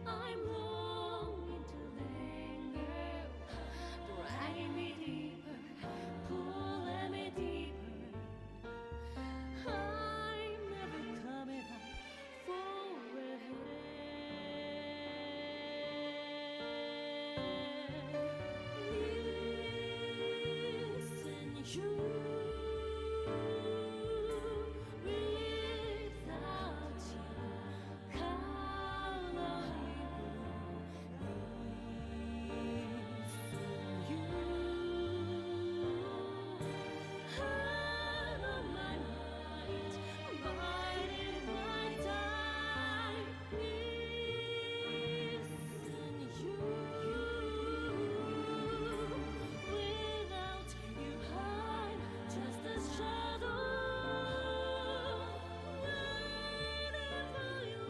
I'm longing to linger, dragging me deeper, pulling me deeper. I'm never coming up for listen, you without you, color you. Hand on my mind, biding my time. Listen, you without you, I'm just a shadow waiting for you.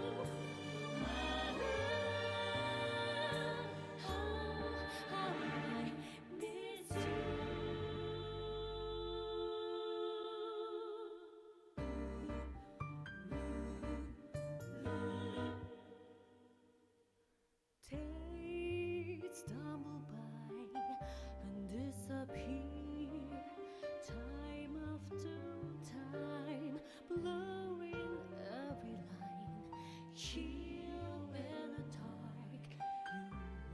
How I miss you. Days stumble by and disappear, time after time, blurring every line. Here in the dark, you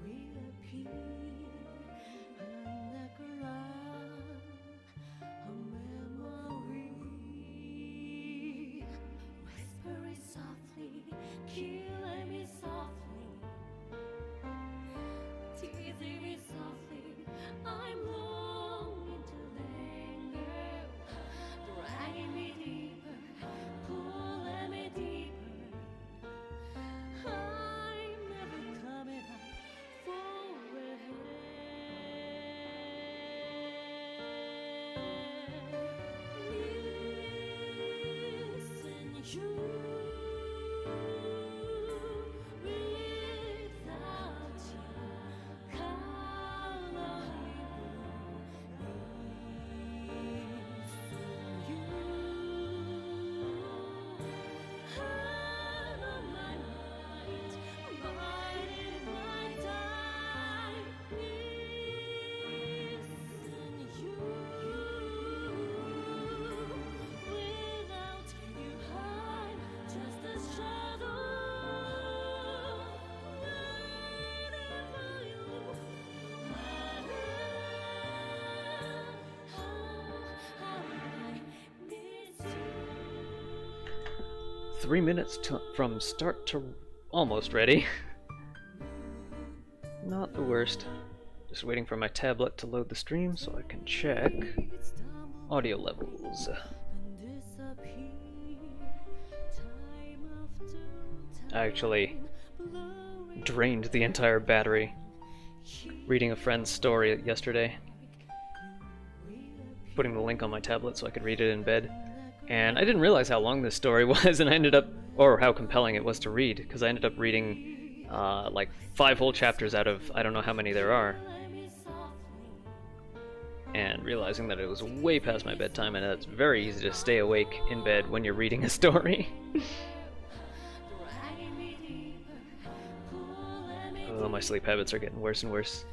reappear, and the ground, a memory, whispering softly, killing me softly, teasing me softly. I'm longing to linger, dragging me deeper, pulling me deeper. I'm never coming up for listen, you without you, color you. Hand on my mind, biding my time. Listen, you without you, I'm just a shadow waiting for you. How I miss you. 3 minutes from start to almost ready. Not the worst. Just waiting for my tablet to load the stream so I can check audio levels. I actually drained the entire battery reading a friend's story yesterday, putting the link on my tablet so I could read it in bed. And I didn't realize how long this story was, and I ended up, or how compelling it was to read, because I ended up reading like 5 whole chapters out of I don't know how many there are, and realizing that it was way past my bedtime, and it's very easy to stay awake in bed when you're reading a story. Oh, my sleep habits are getting worse and worse.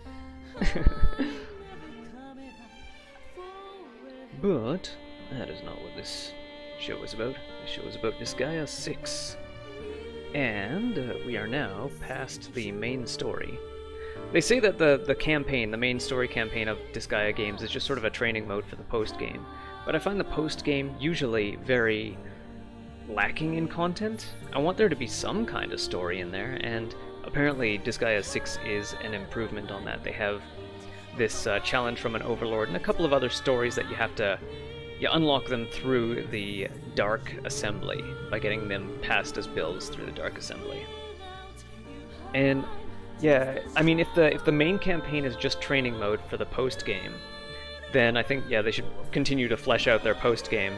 But that is not what this show is about. This show is about Disgaea 6. And we are now past the main story. They say that the campaign, the main story campaign of Disgaea games is just sort of a training mode for the post-game. But I find the post-game usually very lacking in content. I want there to be some kind of story in there, and apparently Disgaea 6 is an improvement on that. They have this challenge from an overlord and a couple of other stories that you unlock them through the Dark Assembly by getting them passed as builds through the Dark Assembly. And yeah, I mean, if the main campaign is just training mode for the post game, then I think they should continue to flesh out their post game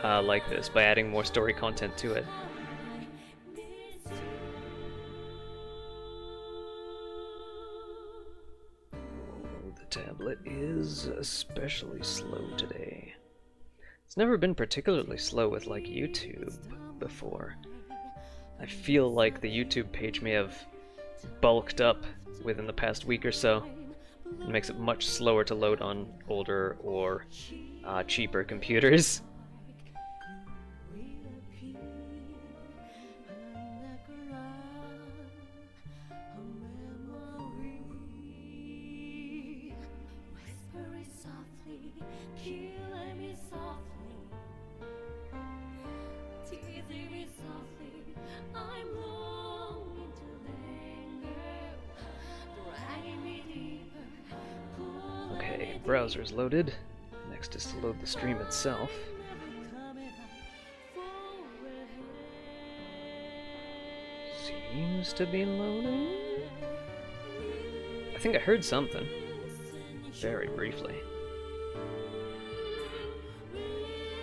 like this by adding more story content to it. The tablet is especially slow today. It's never been particularly slow with like YouTube before. I feel like the YouTube page may have bulked up within the past week or so. It makes it much slower to load on older or cheaper computers. Okay, browser's loaded. Next is to load the stream itself. Seems to be loading. I think I heard something. Very briefly.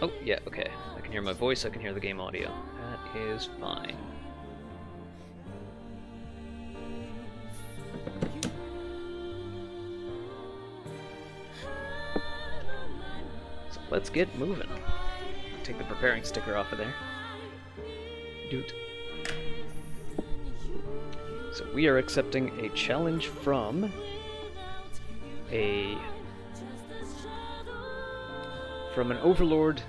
Oh, yeah, okay. I can hear my voice, I can hear the game audio. That is fine. So let's get moving. Take the preparing sticker off of there. Doot. So we are accepting a challenge from an overlord.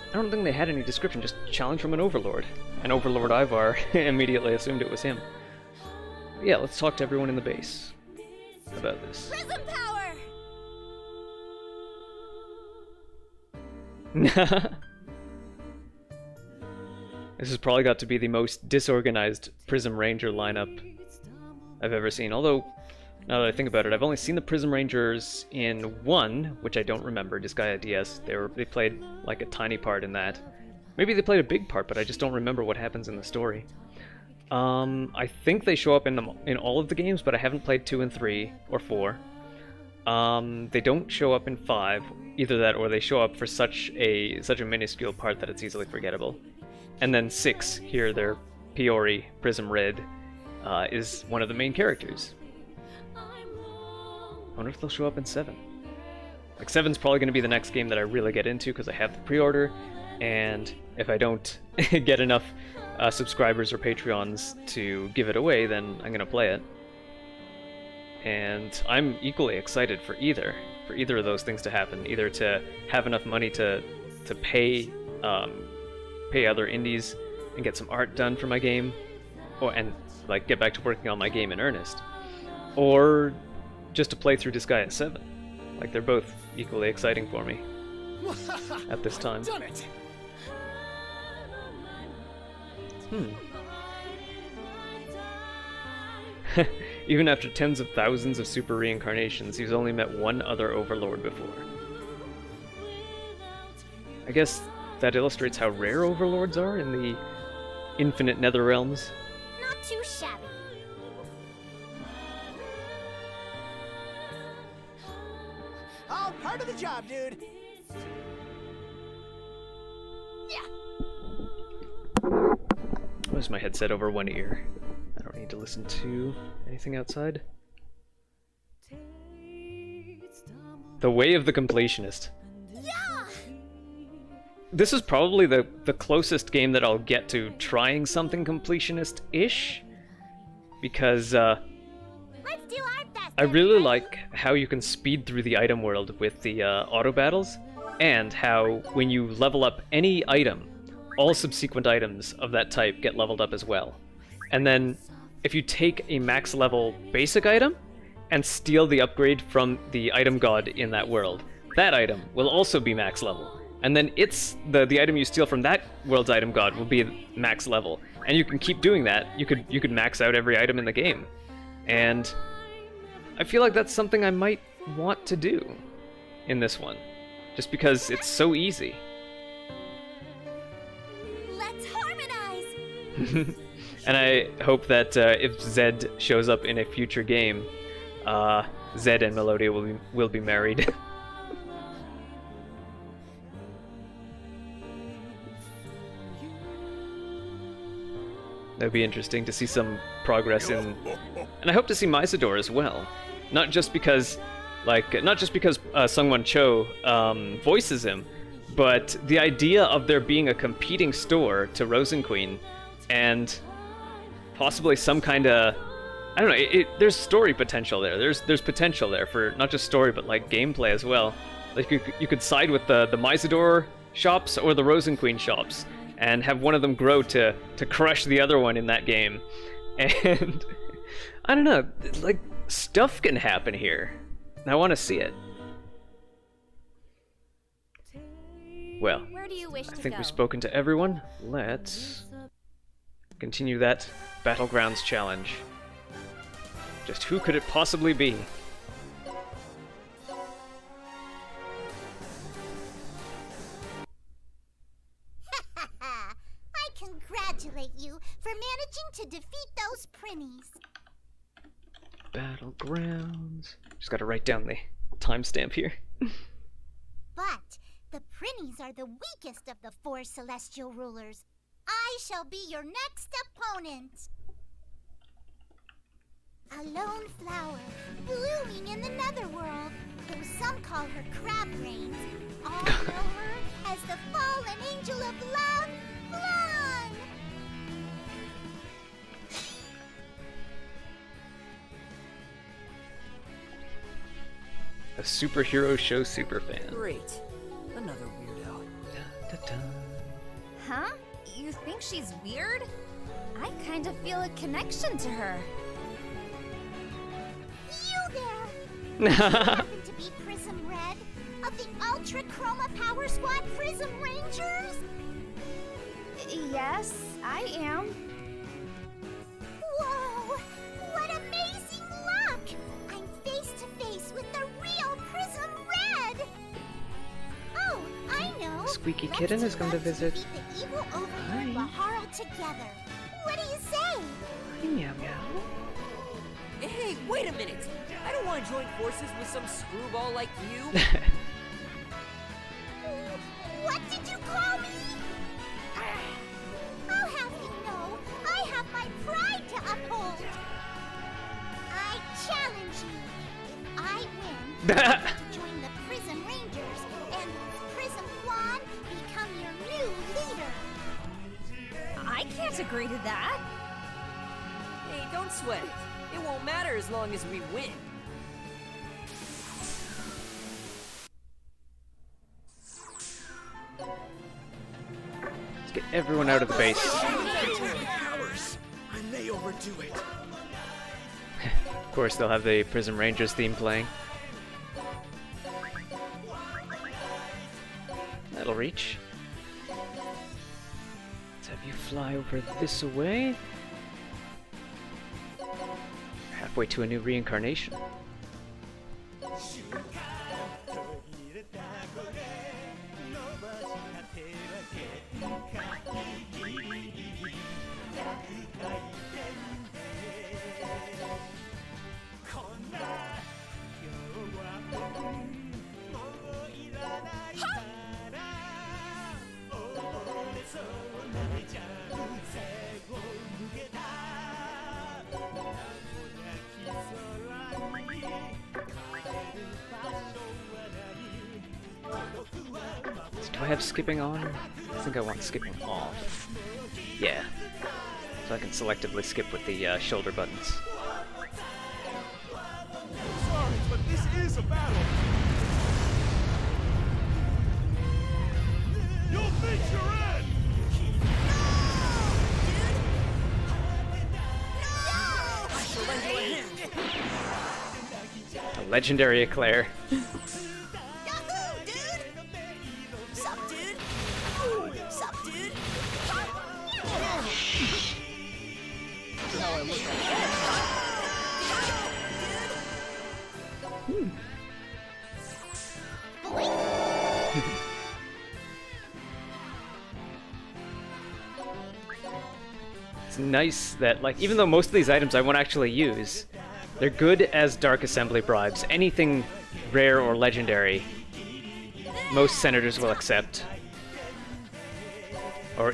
I don't think they had any description, just challenge from an overlord. And Overlord Ivar immediately assumed it was him. Yeah, let's talk to everyone in the base about this. Prism power! This has probably got to be the most disorganized Prism Ranger lineup I've ever seen. Although, now that I think about it, I've only seen the Prism Rangers in one, which I don't remember, Disgaea DS. They played like a tiny part in that. Maybe they played a big part, but I just don't remember what happens in the story. I think they show up in all of the games, but I haven't played 2 and 3 or 4. They don't show up in 5, either that or they show up for such a minuscule part that it's easily forgettable. And then 6, here their Piori Prism Red is one of the main characters. I wonder if they'll show up in 7. Like 7's probably going to be the next game that I really get into because I have the pre-order, and if I don't get enough subscribers or Patreons to give it away, then I'm going to play it. And I'm equally excited for either of those things to happen. Either to have enough money to pay other indies and get some art done for my game, and like get back to working on my game in earnest, or just to play through Disgaea 7. Like, they're both equally exciting for me at this time. Done it. Even after tens of thousands of super reincarnations, he's only met one other overlord before. I guess that illustrates how rare overlords are in the infinite nether realms. Not too shabby. All part of the job, dude. Where's my headset over one ear? I don't need to listen to anything outside. The Way of the Completionist. Yeah! This is probably the closest game that I'll get to trying something completionist-ish, because Let's do our best. I really like how you can speed through the item world with the auto battles, and how when you level up any item, all subsequent items of that type get leveled up as well. And then if you take a max level basic item and steal the upgrade from the item god in that world, that item will also be max level. And then the item you steal from that world's item god will be max level. And you can keep doing that. You could max out every item in the game. And I feel like that's something I might want to do in this one, just because it's so easy. Let's harmonize. And I hope that if Zed shows up in a future game, Zed and Melodia will be married. That'd be interesting to see some progress in, and I hope to see Mysador as well. Not just because Sungwon Cho voices him, but the idea of there being a competing store to Rosen Queen, and possibly some kind of I don't know. There's story potential there. There's potential there for not just story, but like gameplay as well. Like you could side with the Mysador shops or the Rosen Queen shops, and have one of them grow to crush the other one in that game. And I don't know, like stuff can happen here. I want to see it. Well, Where do you wish I to think go? we've spoken to everyone. Let's continue that Battlegrounds challenge. Just who could it possibly be? I congratulate you for managing to defeat those prinnies. Battlegrounds. Just gotta write down the timestamp here. But the prinnies are the weakest of the 4 celestial rulers. I shall be your next opponent. A lone flower, blooming in the netherworld, though some call her crab brains. All know her as the fallen angel of love, Flan! A superhero show superfan. Great. Another weirdo. Huh? You think she's weird? I kind of feel a connection to her. You there! Happen to be Prism Red of the Ultra Chroma Power Squad Prism Rangers? Yes, I am. Whoa! What amazing luck! I'm face to face with the real Prism Red! Oh, I know! Squeaky Let's Kitten is team going to up visit. defeat the evil overlord Hi. Baharo together. What do you say? Meow meow. Hey, wait a minute! I don't want to join forces with some screwball like you. What did you call me? I'll have you know, I have my pride to uphold. I challenge you. If I win, to join the Prism Rangers and Prism Flan become your new leader. I can't agree to that. Hey, don't sweat it. It won't matter as long as we win. Let's get everyone out of the base. Powers. I may overdo it. Of course, they'll have the Prism Rangers theme playing. That'll reach. Let's have you fly over this way. Halfway to a new reincarnation. Do I have skipping on? I think I want skipping off. Yeah. So I can selectively skip with the shoulder buttons. Sorry, but this is a battle. You'll think you're in. I shall lend you a hand. A legendary eclair. Yahoo, dude! Sup, dude? Sup, dude? It's nice that, like, even though most of these items I won't actually use, they're good as Dark Assembly bribes. Anything rare or legendary, most senators will accept. Or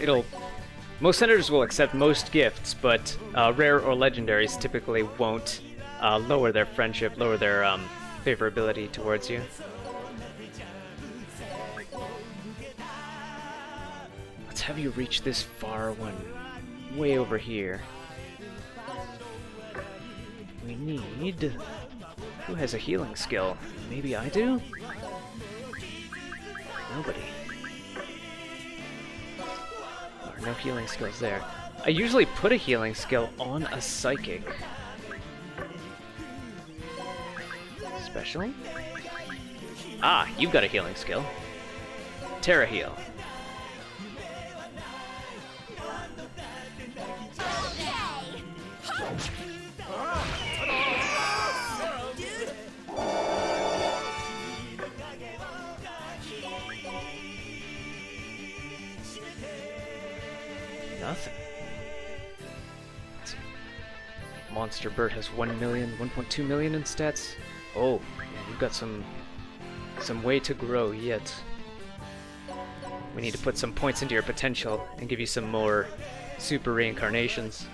most senators will accept most gifts, but rare or legendaries typically won't lower their friendship, lower their favorability towards you. Let's have you reach this far one, way over here. we need... Who has a healing skill? Maybe I do? Nobody. There are no healing skills there. I usually put a healing skill on a psychic. Special? Ah, you've got a healing skill. Terra heal. Nothing. Let's see. Monster Bird has 1 million, 1.2 million in stats. Oh, yeah, you've got some way to grow yet. We need to put some points into your potential and give you some more super reincarnations.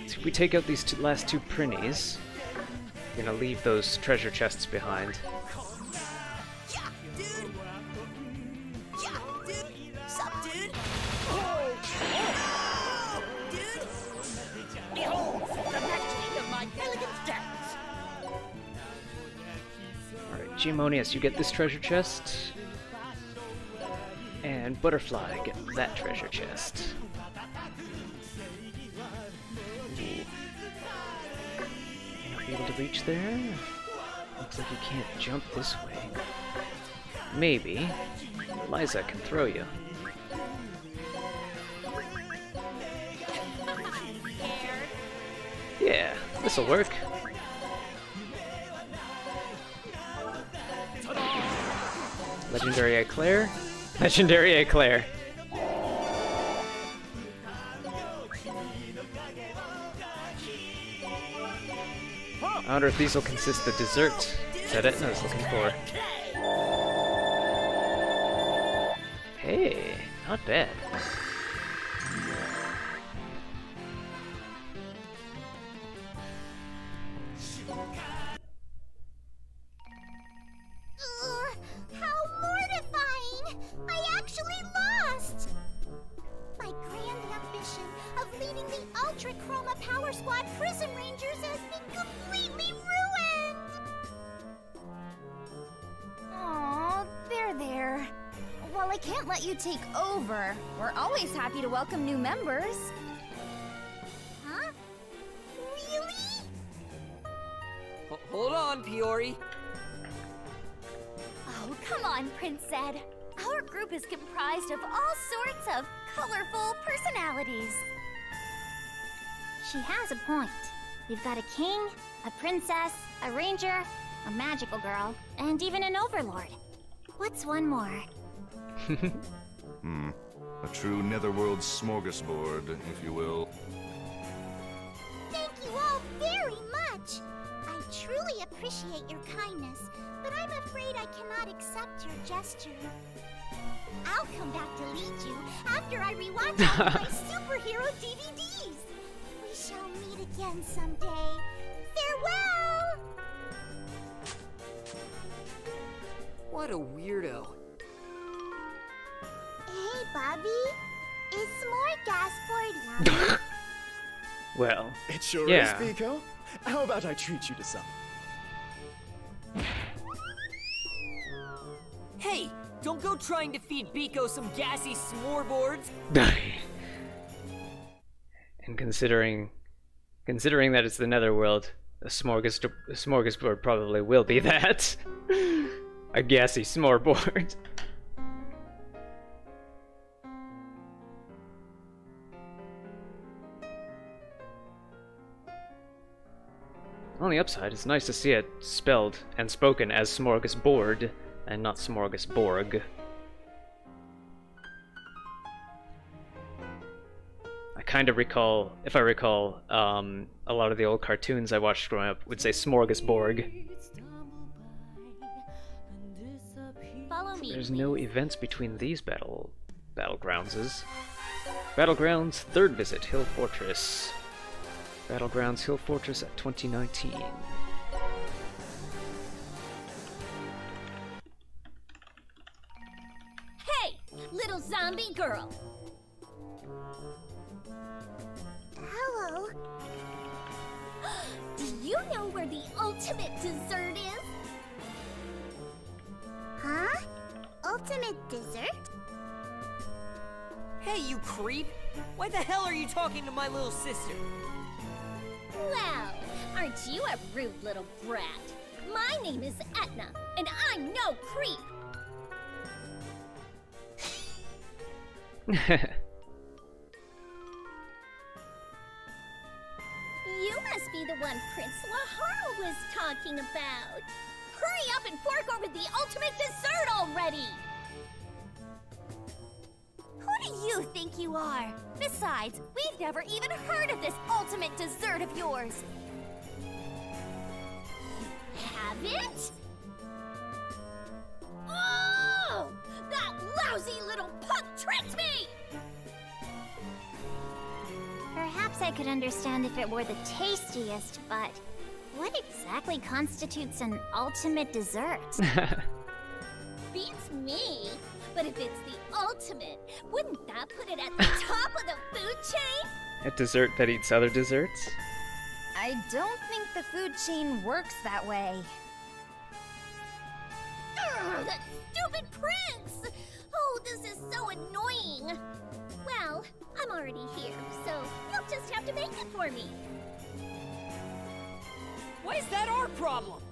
So if we take out these last two prinnies, we're gonna leave those treasure chests behind. Gmonius, you get this treasure chest. And Butterfly, get that treasure chest. Ooh. May not be able to reach there. Looks like you can't jump this way. Maybe Liza can throw you. Yeah, this'll work. Legendary Eclair? Legendary Eclair. I wonder if these will consist the dessert that Etna was looking for. Hey, not bad. Take over. We're always happy to welcome new members. Huh? Really? Hold on, Piori. Oh, come on, Prince Zed. Our group is comprised of all sorts of colorful personalities. She has a point. We've got a king, a princess, a ranger, a magical girl, and even an overlord. What's one more? A true netherworld smorgasbord, if you will. Thank you all very much. I truly appreciate your kindness, but I'm afraid I cannot accept your gesture. I'll come back to lead you after I rewatch all of my superhero DVDs. We shall meet again someday. Farewell! What a weirdo. Hey, Bobby. Is smorgasbord yummy? Well, It sure yeah. is, Pico. How about I treat you to some? Hey, don't go trying to feed Biko some gassy s'moreboards. And considering that it's the netherworld, a smorgasbord probably will be that. A gassy s'moreboard. On the upside, it's nice to see it spelled and spoken as smorgasbord and not smorgasborg. I kind of recall, if I recall, a lot of the old cartoons I watched growing up would say smorgasborg. Follow me. There's no events between these battlegrounds. Battlegrounds, third visit, Hill Fortress. Battlegrounds Hill Fortress at 2019. Hey, little zombie girl. Hello. ultimate dessert is? Huh? Ultimate dessert? Hey, you creep! Why the hell are you talking to my little sister? Well, aren't you a rude little brat? My name is Etna, and I'm no creep. You must be the one Prince Lahara was talking about. Hurry up and fork over the ultimate dessert already! Who do you think you are? Besides, we've never even heard of this ultimate dessert of yours. Haven't? Oh! That lousy little punk tricked me! Perhaps I could understand if it were the tastiest, but what exactly constitutes an ultimate dessert? Beats me. But if it's the ultimate, wouldn't that put it at the top of the food chain? A dessert that eats other desserts? I don't think the food chain works that way. Ugh, that stupid prince! Oh, this is so annoying. Well, I'm already here, so you'll just have to make it for me. Why is that our problem?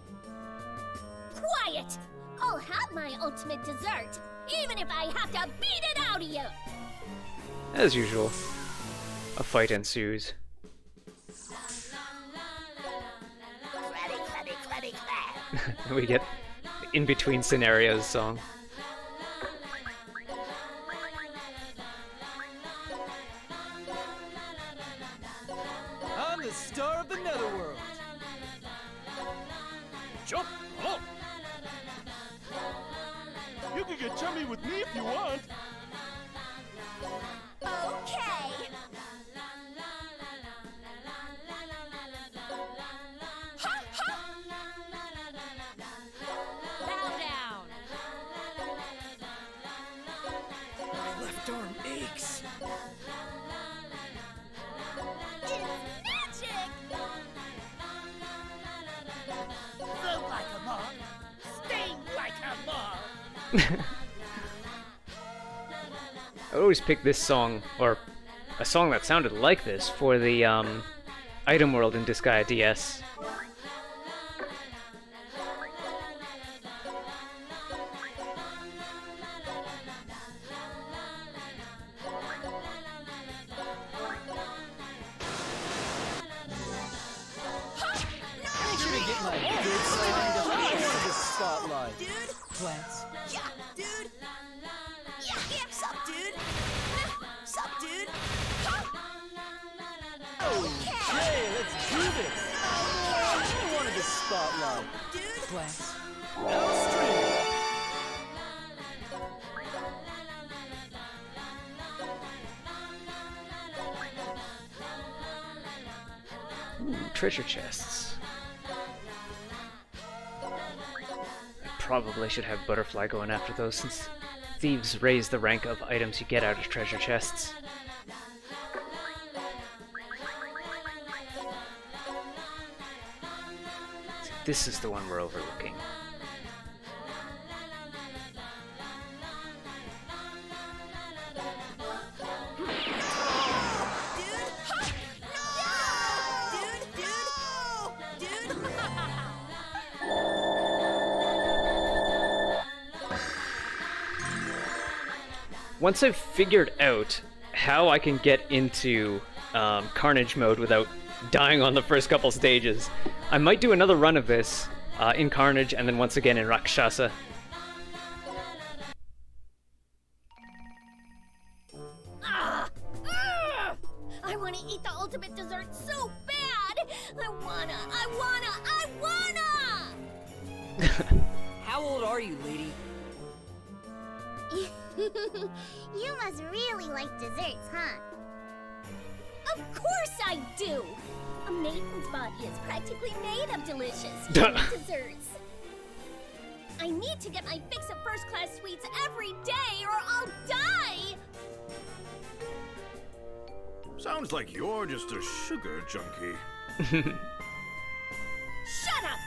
Quiet! I'll have my ultimate dessert, even if I have to beat it out of you! As usual, a fight ensues. We get the in-between scenarios song. I'm the star of the netherworld. Jump up! You can get chummy with me if you want. Okay! Ha ha! Bow down! My left arm aches. It's magic! Float like a moth. Sting like a moth. I always pick this song, or a song that sounded like this, for the item world in Disgaea DS. Make sure to get my good side of the spotlight. Dude! Plants. Yeah, dude! Yeah, sup, dude? Sup, dude? Okay, let's do this. I wanted the spotlight. Dude! Plants. Downstream. Treasure chests. I probably should have Butterfly going after those, since thieves raise the rank of items you get out of treasure chests. See, this is the one we're overlooking. Once I've figured out how I can get into Carnage mode without dying on the first couple stages, I might do another run of this in Carnage and then once again in Rakshasa. I want to eat the ultimate dessert so bad! I wanna! How old are you, lady? You must really like desserts, huh? Of course I do! A maiden's body is practically made of delicious yummy desserts. I need to get my fix of first-class sweets every day or I'll die! Sounds like you're just a sugar junkie. Shut up!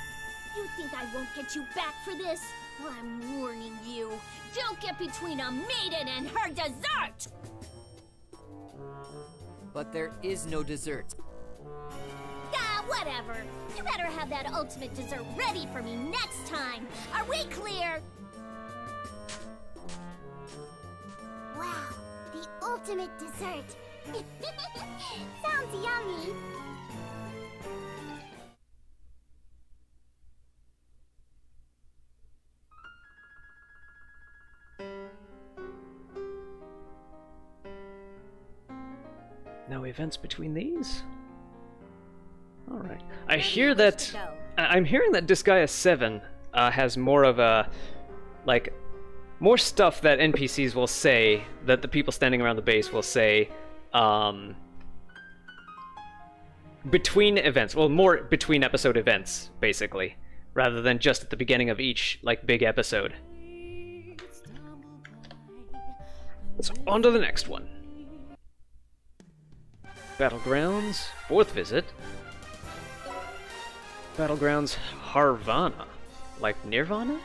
You think I won't get you back for this? I'm warning you. Don't get between a maiden and her dessert! But there is no dessert. Ah, whatever. You better have that ultimate dessert ready for me next time. Are we clear? Wow, the ultimate dessert. Sounds yummy. No events between these? Alright. I hear that... I'm hearing that Disgaea 7 has more of a... like... more stuff that NPCs will say, that the people standing around the base will say, between events. Well, more between episode events, basically. Rather than just at the beginning of each, like, big episode. So, on to the next one. Battlegrounds, 4th visit. Battlegrounds, Harvana. Like Nirvana?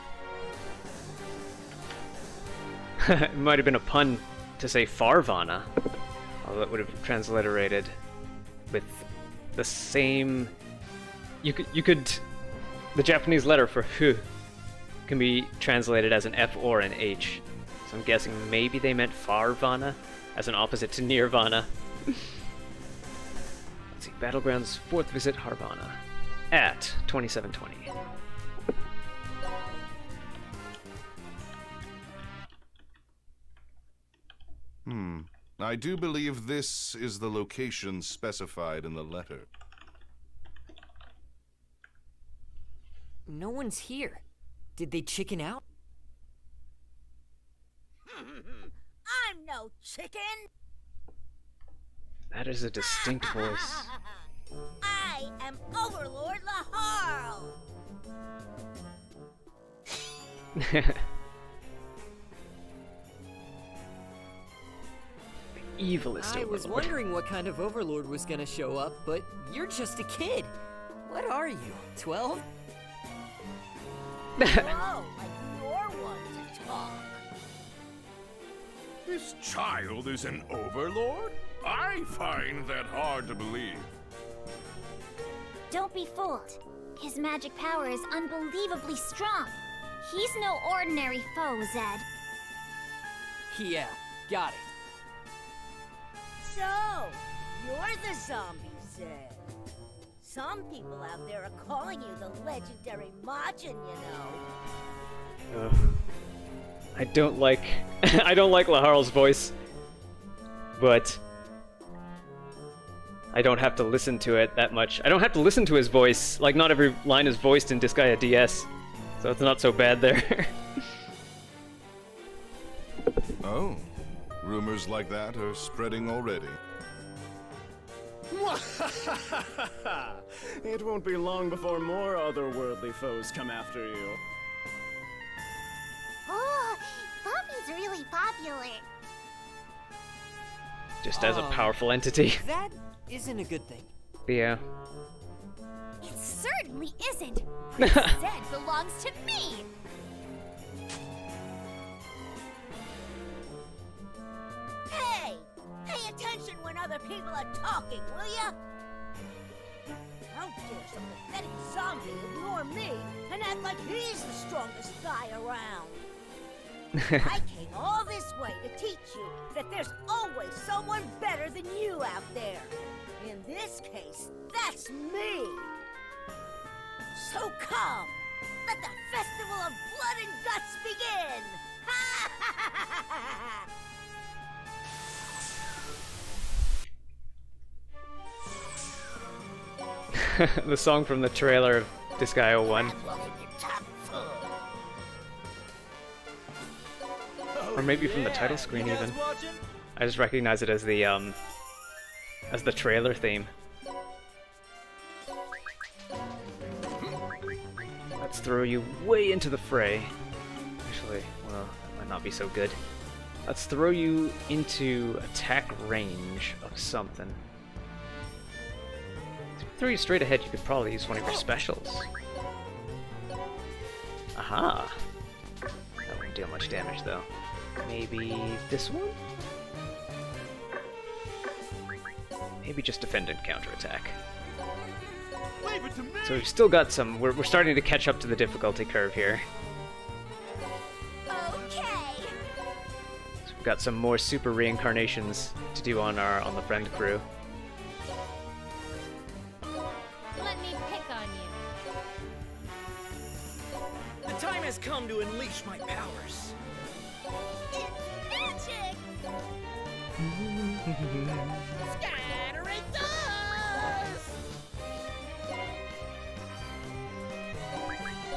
It might have been a pun to say Farvana. Although that would have transliterated with the same... You could... The Japanese letter for hu can be translated as an F or an H. So I'm guessing maybe they meant Farvana as an opposite to Nirvana. Let's see, Battlegrounds 4th visit Harvana at 2720. I do believe this is the location specified in the letter. No one's here. Did they chicken out? I'm no chicken. That is a distinct voice. I am Overlord Laharl. Evilest I was overlord. wondering what kind of overlord was gonna show up, but you're just a kid. What are you, 12? Whoa, like you're one to talk. This child is an overlord? I find that hard to believe. Don't be fooled. His magic power is unbelievably strong. He's no ordinary foe, Zed. Yeah, got it. So, you're the zombie, Zed. Some people out there are calling you the legendary Majin, you know. Ugh. I don't like I don't like Laharl's voice, but I don't have to listen to it that much. I don't have to listen to his voice. Like, not every line is voiced in Disgaea DS, so it's not so bad there. Oh, rumors like that are spreading already. It won't be long before more otherworldly foes come after you. Oh, Buffy's really popular. Just as a powerful entity. That isn't a good thing. Yeah. It certainly isn't. Zed belongs to me. Hey! Pay attention when other people are talking, will ya? How dare some pathetic zombie ignore me and act like he's the strongest guy around? I came all this way to teach you that there's always someone better than you out there. In this case, that's me. So come, let the Festival of Blood and Guts begin! The song from the trailer of Disgaea 1. Or maybe from the title screen even. I just recognize it as the trailer theme. Let's throw you way into the fray. Actually, well, that might not be so good. Let's throw you into attack range of something. If we throw you straight ahead, you could probably use one of your specials. Aha! That won't deal much damage though. Maybe this one? Maybe just defend and counterattack. Leave it to me. So we've still got some. We're starting to catch up to the difficulty curve here. Okay. So we've got some more super reincarnations to do on the friend crew. Let me pick on you. The time has come to unleash my powers. It's magic! Scattering dust!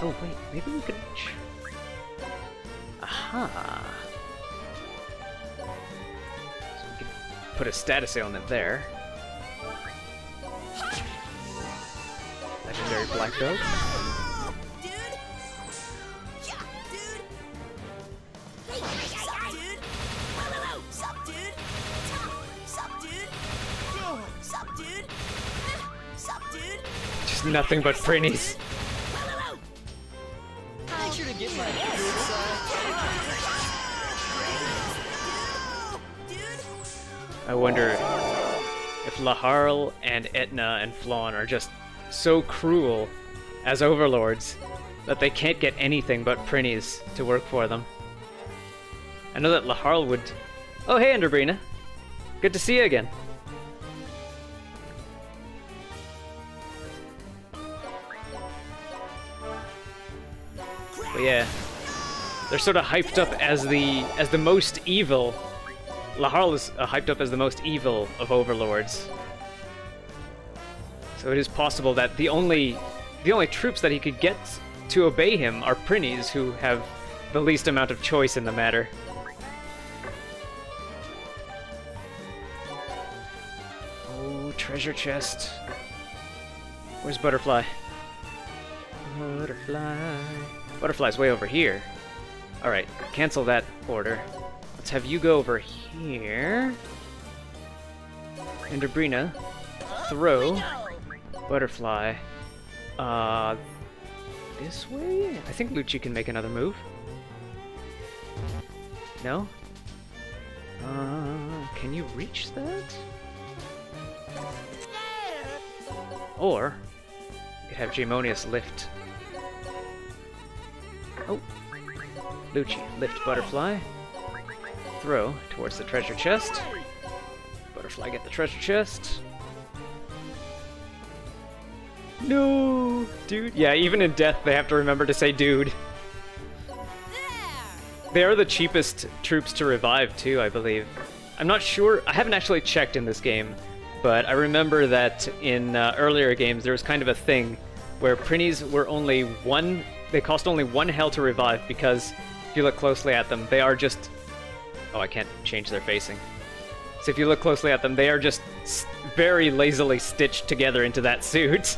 Oh wait, maybe we could reach. Aha! So we can put a status ailment there. Legendary black belt. Dude! Yeah, dude! Hey, sup, dude? Whoa, sup, dude? Sup, dude? Sup, dude? Sup, dude? Just nothing but Prinnies. Make sure to get my good side. I wonder if Laharl and Etna and Flawn are just so cruel as overlords that they can't get anything but Prinnies to work for them. I know that Laharl would... Oh, hey, Enderbrina. Good to see you again. But yeah, they're sort of hyped up as the most evil. Laharl is hyped up as the most evil of overlords. So it is possible that the only troops that he could get to obey him are Prinnies, who have the least amount of choice in the matter. Oh, treasure chest. Where's Butterfly? Butterfly. Butterfly's way over here. Alright, cancel that order. Let's have you go over here. Enderbrina, throw. Butterfly. This way? I think Lucci can make another move. No? Can you reach that? Or, you could have Jamonius lift. Oh. Lucci, lift Butterfly. Throw towards the treasure chest. Butterfly, get the treasure chest. No! Dude. Yeah, even in death they have to remember to say dude. They are the cheapest troops to revive too, I believe. I'm not sure, I haven't actually checked in this game, but I remember that in earlier games there was kind of a thing where Prinnies were only one, they cost only 1 hell to revive, because if you look closely at them, they are just... Oh, I can't change their facing. So if you look closely at them, they are just very lazily stitched together into that suit.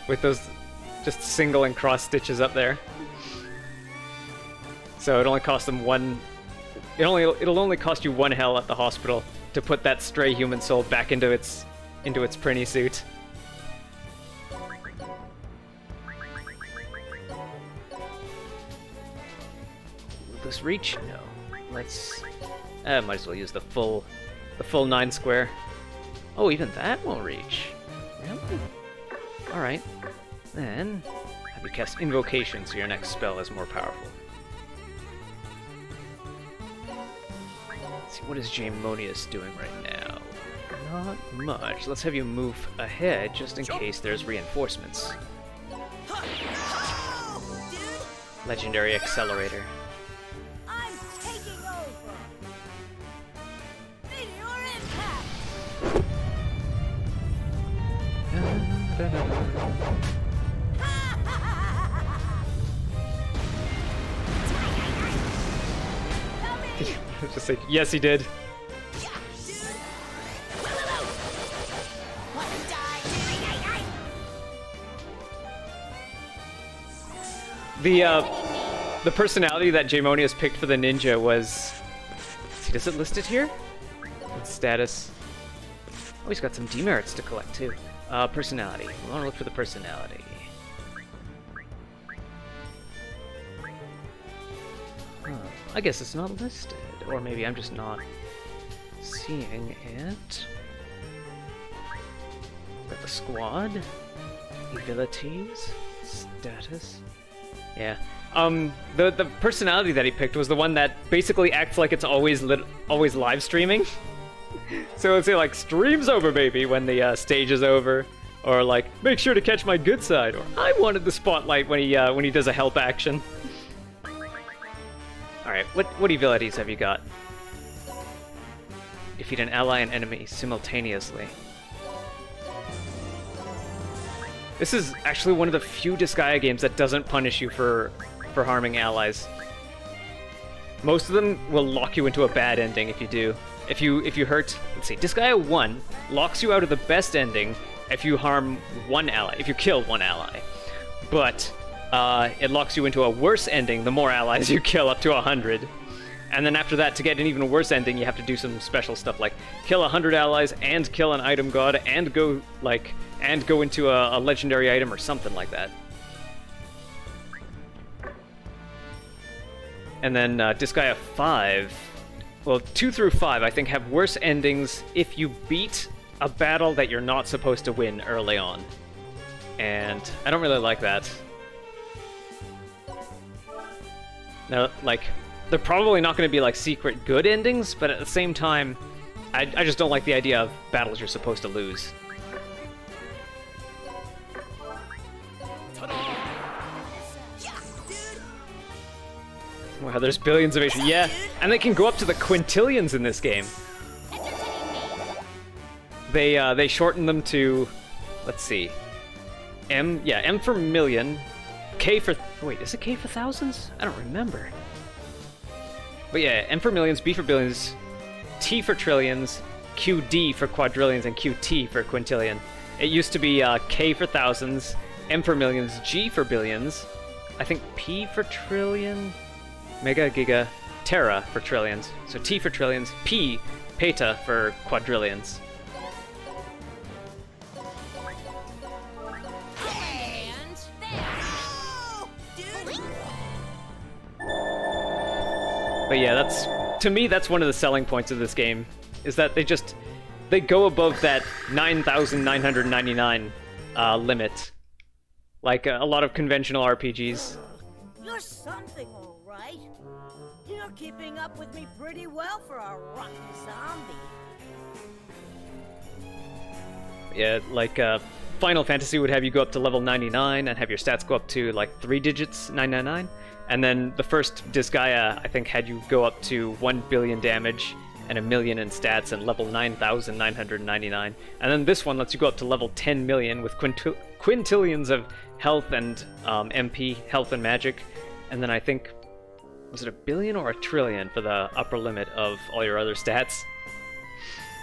With those just single and cross stitches up there. So it only costs them 1... It'll only cost you 1 hell at the hospital to put that stray human soul back into its Prinny suit. Will this reach? No. Let's... might as well use the full 9 square. Oh, even that won't reach. Really? Alright. Then, have you cast Invocation so your next spell is more powerful. Let's see, what is Jamonius doing right now? Not much. Let's have you move ahead just in case there's reinforcements. Legendary Accelerator. I'm taking over. Meteor impact. Just say, yes, he did. The personality that Jamonius picked for the ninja was... See, does it list it here? Its status. Oh, he's got some demerits to collect too. Personality. We want to look for the personality. I guess it's not listed, or maybe I'm just not seeing it. Got the squad, abilities, status. Yeah. The personality that he picked was the one that basically acts like it's always live streaming. So it'll say like, "Stream's over, baby," when the stage is over, or like, "Make sure to catch my good side," or "I wanted the spotlight" when he does a help action. All right, what abilities have you got? Defeat an ally and enemy simultaneously. This is actually one of the few Disgaea games that doesn't punish you for harming allies. Most of them will lock you into a bad ending if you do. If you hurt, let's see, Disgaea 1 locks you out of the best ending if you harm one ally, if you kill one ally. But it locks you into a worse ending the more allies you kill, up to 100. And then after that, to get an even worse ending, you have to do some special stuff like kill 100 allies and kill an item god and go into a legendary item or something like that. And then Disgaea 5, well, 2 through 5 I think have worse endings if you beat a battle that you're not supposed to win early on. And I don't really like that. Now, like, they're probably not going to be like secret good endings, but at the same time, I just don't like the idea of battles you're supposed to lose. Wow, there's billions of HP. Yeah, and they can go up to the quintillions in this game. They shorten them to, let's see, M for million, K for, wait, is it K for thousands? I don't remember. But yeah, M for millions, B for billions, T for trillions, QD for quadrillions, and QT for quintillion. It used to be K for thousands, M for millions, G for billions, I think P for trillion, mega, giga, tera for trillions. So T for trillions, P, peta for quadrillions. But yeah, to me that's one of the selling points of this game, is that they go above that 9,999 limit, like a lot of conventional RPGs. You're something, all right. You're keeping up with me pretty well for a rotten zombie. Yeah, like Final Fantasy would have you go up to level 99 and have your stats go up to like 3 digits, 999. And then the first Disgaea, I think, had you go up to 1 billion damage and 1 million in stats and level 9,999. And then this one lets you go up to level 10 million with quintillions of health and MP, health and magic. And then I think, was it 1 billion or 1 trillion for the upper limit of all your other stats?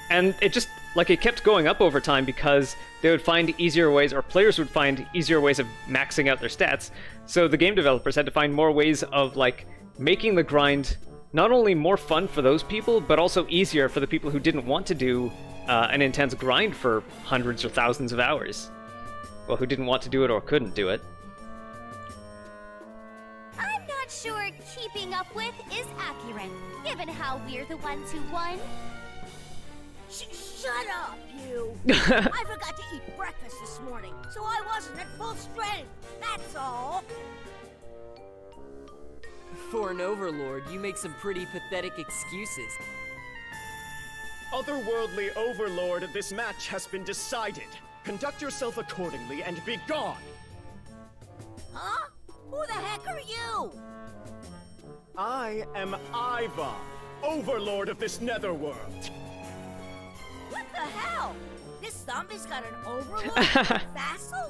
And it just, like, it kept going up over time because they would find easier ways, or players would find easier ways of maxing out their stats. So the game developers had to find more ways of, like, making the grind not only more fun for those people, but also easier for the people who didn't want to do an intense grind for hundreds or thousands of hours. Well, who didn't want to do it or couldn't do it. I'm not sure keeping up with is accurate, given how we're the ones who won. Shut up, you! I forgot to eat breakfast this morning, so I wasn't at full strength. That's all. For an overlord, you make some pretty pathetic excuses. Otherworldly overlord, this match has been decided. Conduct yourself accordingly and be gone. Huh? Who the heck are you? I am Iva, overlord of this netherworld. What the hell? This zombie's got an overlord vassal?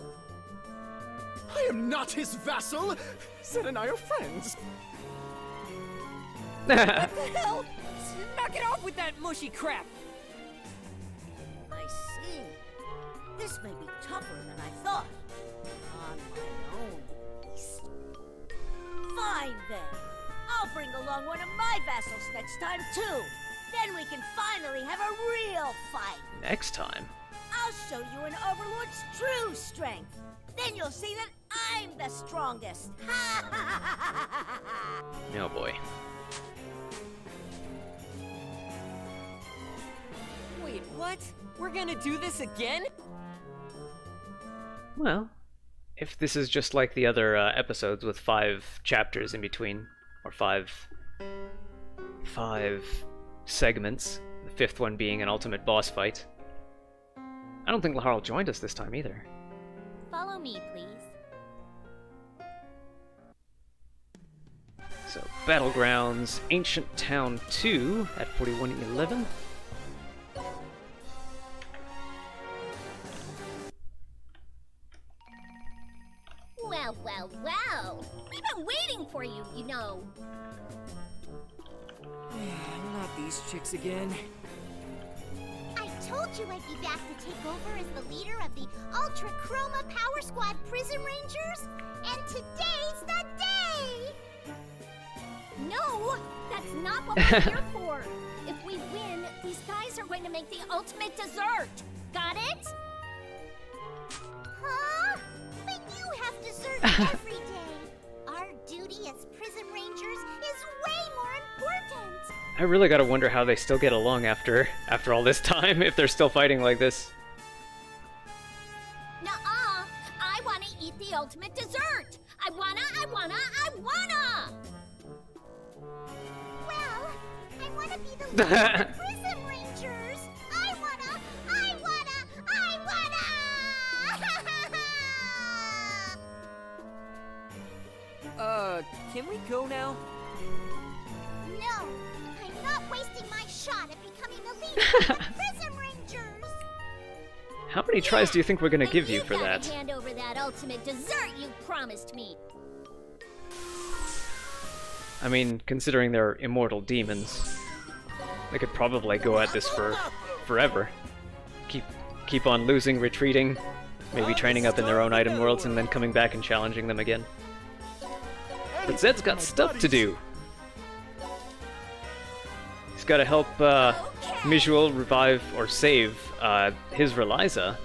I am not his vassal. Zed and I are friends. What the hell? Knock it off with that mushy crap! I see. This may be tougher than I thought. On my own, at least. Fine then. I'll bring along one of my vassals next time too. Then we can finally have a real fight. Next time? I'll show you an overlord's true strength. Then you'll see that I'm the strongest. Oh boy. What? We're gonna do this again? Well, if this is just like the other episodes with 5 chapters in between, or five segments, the 5th one being an ultimate boss fight, I don't think Laharl joined us this time either. Follow me, please. So, Battlegrounds, Ancient Town 2 at 4111. Well, well, well. We've been waiting for you, you know. Not these chicks again. I told you I'd be back to take over as the leader of the Ultra Chroma Power Squad Prison Rangers, and today's the day! No, that's not what we're here for. If we win, these guys are going to make the ultimate dessert. Got it? Huh? But you have dessert every day. Our duty as prison rangers is way more important. I really gotta wonder how they still get along after all this time, if they're still fighting like this. Nuh-uh. I want to eat the ultimate dessert. I wanna. Well, I want to be the leader of the prison rangers. I wanna. Can we go now? No, I'm not wasting my shot at becoming the leader of the prison rangers. How many tries do you think we're gonna And give you for gotta that? hand over that ultimate dessert you promised me. I mean, considering they're immortal demons, they could probably go at this for forever. Keep on losing, retreating, maybe training up in their own item worlds, and then coming back and challenging them again. But Zed's got stuff to do. He's got to help Mijual revive or save his Reliza,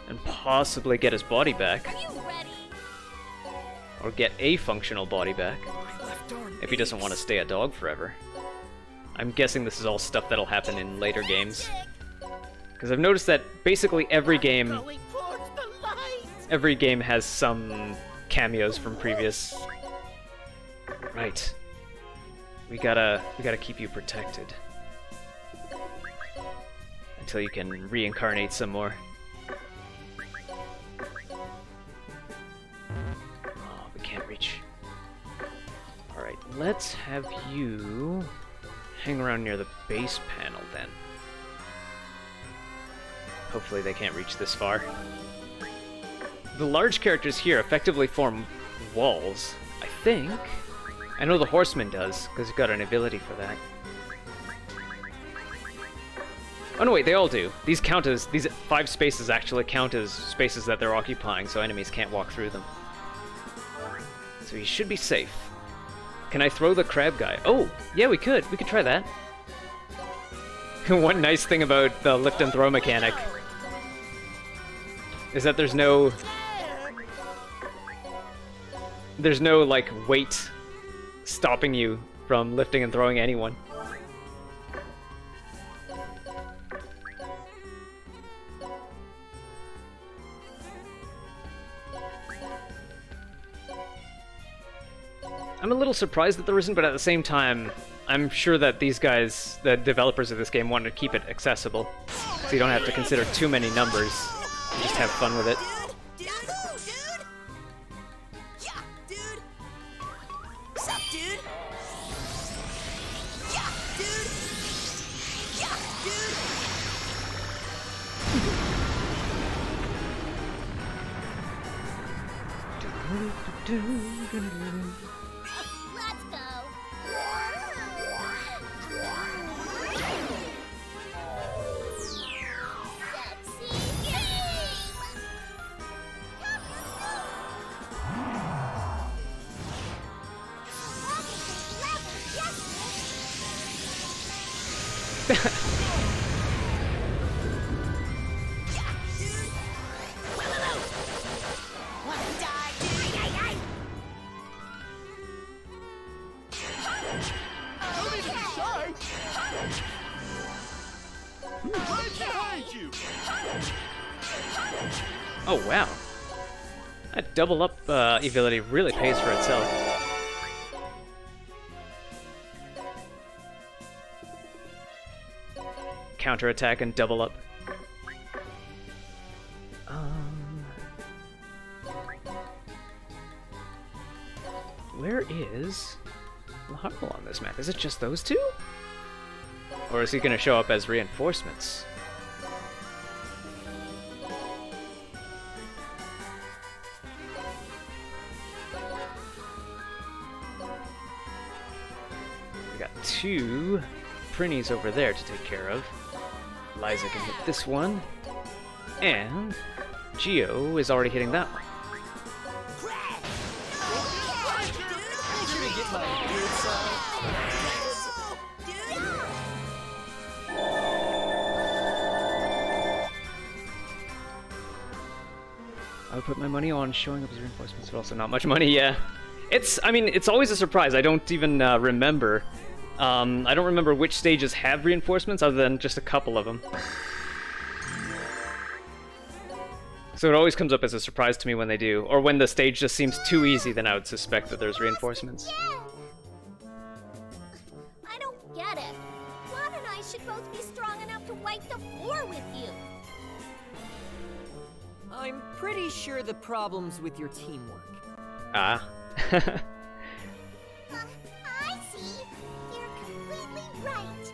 and possibly get his body back, Are you ready? or get a functional body back, if he doesn't want to stay a dog forever. I'm guessing this is all stuff that'll happen in later games, because I've noticed that basically every game has some cameos from previous. Right. We gotta keep you protected until you can reincarnate some more. Oh, we can't reach. Alright, let's have you hang around near the base panel then. Hopefully they can't reach this far. The large characters here effectively form walls, I think. I know the Horseman does, because he's got an ability for that. Oh no, wait, they all do. These 5 spaces actually count as spaces that they're occupying, so enemies can't walk through them. So he should be safe. Can I throw the crab guy? Oh, yeah, we could try that. One nice thing about the lift and throw mechanic is that there's no like weight stopping you from lifting and throwing anyone. I'm a little surprised that there isn't, but at the same time, I'm sure that these guys, the developers of this game, wanted to keep it accessible, so you don't have to consider too many numbers. You just have fun with it. Let's go. Sexy game. Right behind you! Oh, wow. That double up ability really pays for itself. Counterattack and double up. Where is Laharl on this map? Is it just those two? Or is he going to show up as reinforcements? We got two Prinnies over there to take care of. Liza can hit this one. And Geo is already hitting that one. I would put my money on showing up as reinforcements, but also not much money, yeah. I mean, it's always a surprise. I don't even remember. I don't remember which stages have reinforcements other than just a couple of them. So it always comes up as a surprise to me when they do. Or when the stage just seems too easy, then I would suspect that there's reinforcements. I don't get it. Juan and I should both be strong enough to wipe the floor with you. I'm pretty sure the problem's with your teamwork. I see. You're completely right.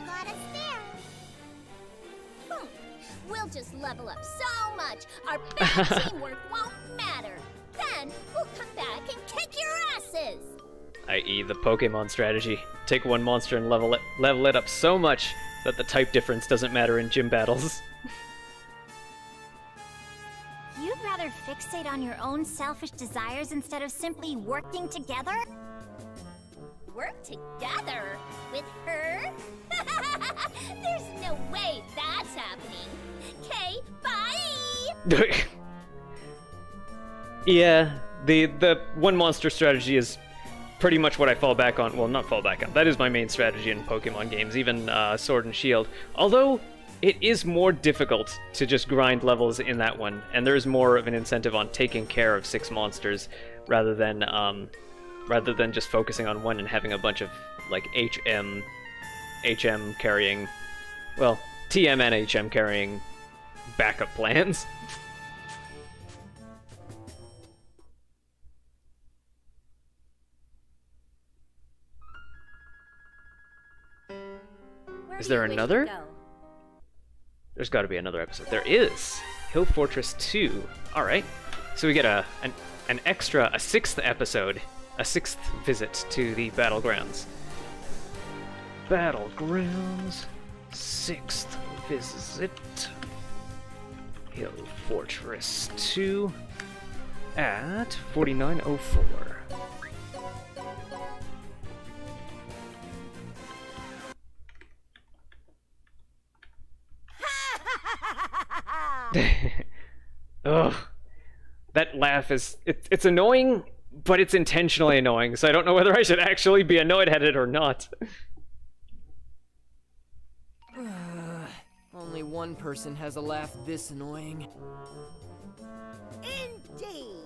Got us there. We'll just level up so much, our bad teamwork won't matter. Then we'll come back and kick your asses. I.e. the Pokemon strategy. Take one monster and level it up so much that the type difference doesn't matter in gym battles. You'd rather fixate on your own selfish desires instead of simply working together? Work together? With her? There's no way that's happening. Okay, bye! Yeah, the one monster strategy is pretty much what I fall back on. Well, not fall back on. That is my main strategy in Pokemon games, even Sword and Shield. Although, it is more difficult to just grind levels in that one, and there is more of an incentive on taking care of 6 monsters rather than just focusing on one and having a bunch of like HM carrying, well, TM and HM carrying backup plans. Is there another? There's got to be another episode. There is! Hill Fortress 2. Alright. So we get a 6th episode. A 6th visit to the Battlegrounds. Battlegrounds. 6th visit. Hill Fortress 2. At 4904. Ugh. That laugh is... It's annoying, but it's intentionally annoying, so I don't know whether I should actually be annoyed at it or not. Only one person has a laugh this annoying. Indeed!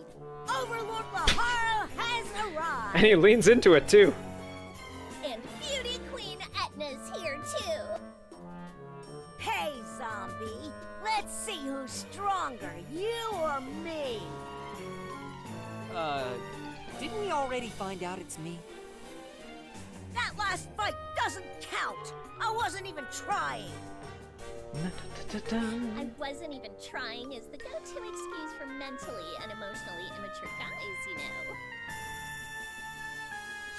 Overlord Laharl has arrived! And he leans into it, too. And Beauty Queen Etna's here, too. Hey, zombie! Let's see who's stronger, you or me? Didn't we already find out it's me? That last fight doesn't count! I wasn't even trying! I wasn't even trying is the go-to excuse for mentally and emotionally immature guys, you know.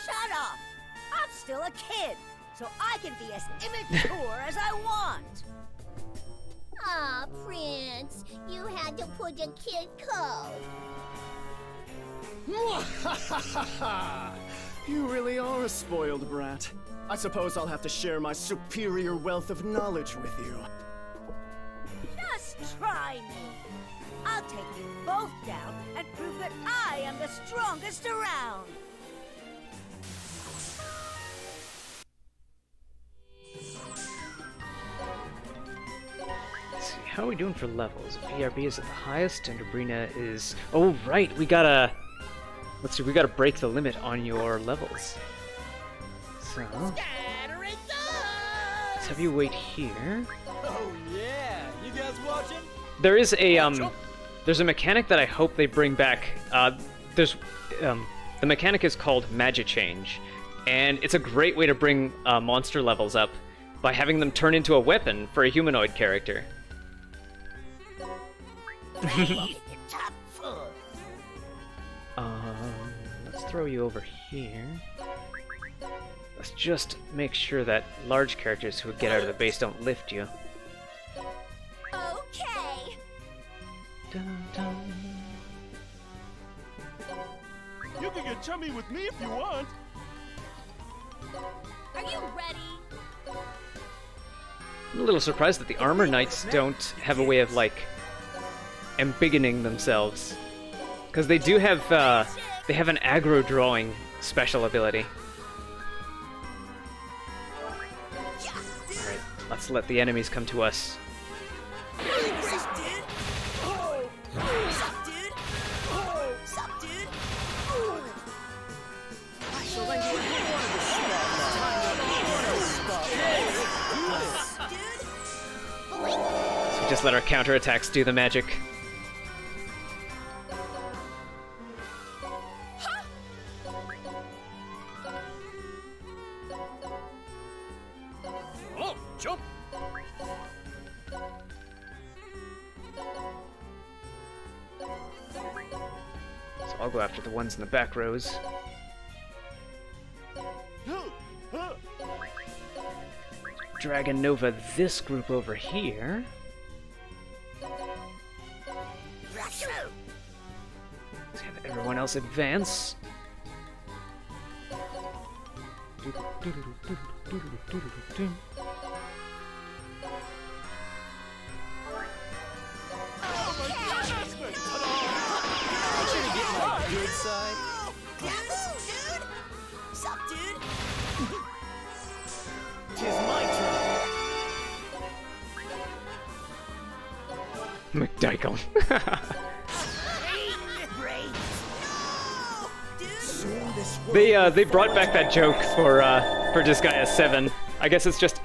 Shut up! I'm still a kid, so I can be as immature as I want! Aw, Prince, you had to put a kid code. You really are a spoiled brat. I suppose I'll have to share my superior wealth of knowledge with you. Just try me! I'll take you both down and prove that I am the strongest around! Let's see, how are we doing for levels? VRB is at the highest, and Sabrina is... Oh, right, we gotta... Let's see, we gotta break the limit on your levels. So... Let's have you wait here. Oh yeah, you guys watching? There is a, there's a mechanic that I hope they bring back. The mechanic is called Magichange, and it's a great way to bring monster levels up by having them turn into a weapon for a humanoid character. Let's throw you over here. Let's just make sure that large characters who get out of the base don't lift you. Okay. Dun, dun. You can get chummy with me if you want. Are you ready? I'm a little surprised that the Armor Knights don't have a way of, like, embiggening themselves. Because they do have, they have an aggro drawing special ability. Alright, let's let the enemies come to us. So we just let our counterattacks do the magic. Oh, jump! So I'll go after the ones in the back rows. Dragon Nova this group over here. Let's have everyone else advance. Good side. Dude! Sup, dude? Tis my turn. McDykel. They brought back that joke for Disgaea 7. I guess it's just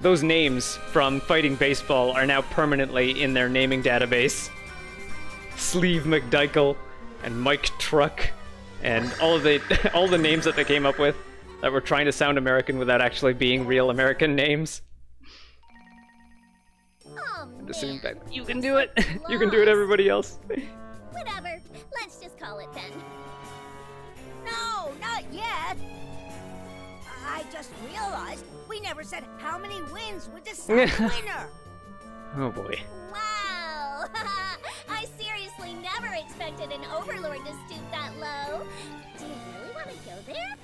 those names from Fighting Baseball are now permanently in their naming database. Sleeve McDykel and Mike Truck and all the names that they came up with that were trying to sound American without actually being real American names. Oh, Assuming man. that you can do it. You can do it, everybody else. Whatever. Let's just call it then. No, not yet. I just realized we never said how many wins would decide the winner. Oh boy. Wow! I seriously never expected an Overlord to stoop that low. Do you really want to go there?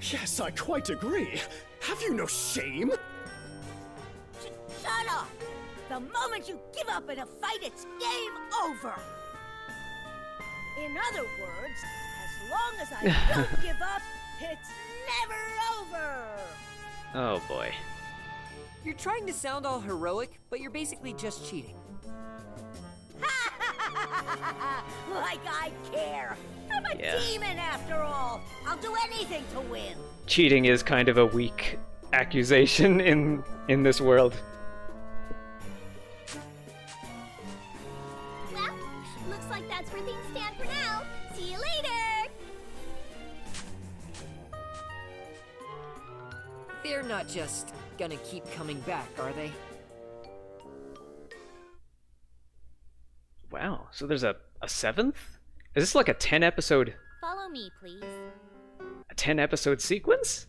Yes, I quite agree. Have you no shame? Shut up! The moment you give up in a fight, it's game over. In other words, as long as I don't give up, it's never over. Oh boy. You're trying to sound all heroic, but you're basically just cheating. Like I care. I'm a Yeah. demon after all. I'll do anything to win. Cheating is kind of a weak accusation in this world. Well, looks like that's where things stand for now. See you later! They're not just gonna keep coming back, are they? Wow, so there's a 7th? Is this like a 10 episode Follow me, please. 10 episode sequence?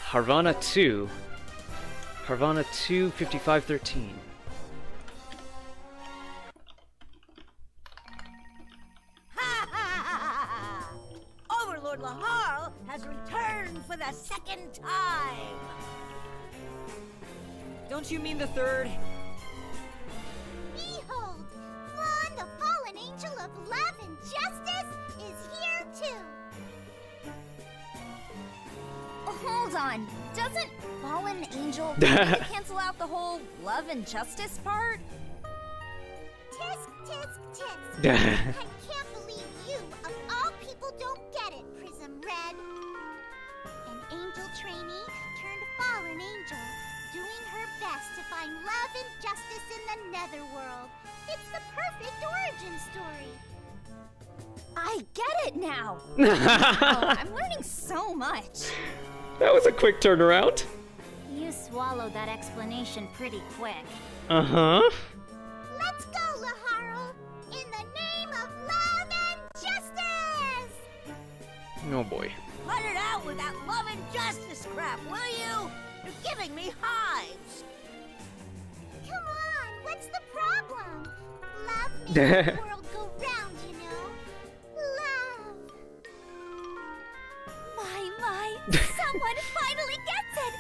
Harvana 2. Harvana 2 5513. Overlord Lahar has returned for the second time. Don't you mean the third? Behold, Flan, the fallen angel of love and justice, is here too. Hold on. Doesn't fallen angel really cancel out the whole love and justice part? Tisk, tisk, tisk. I can't believe you, of all people, don't get it, Prism Red. An angel trainee turned fallen angel, doing her best to find love and justice in the netherworld. It's the perfect origin story. I get it now! Wow, I'm learning so much. That was a quick turnaround. You swallowed that explanation pretty quick. Uh-huh. Let's go, Laharl, in the name of love and justice! Oh boy. Cut it out with that love and justice crap, will you? You're giving me hives. Come on, what's the problem? Love makes the world go round, you know? Love. My, someone finally gets it!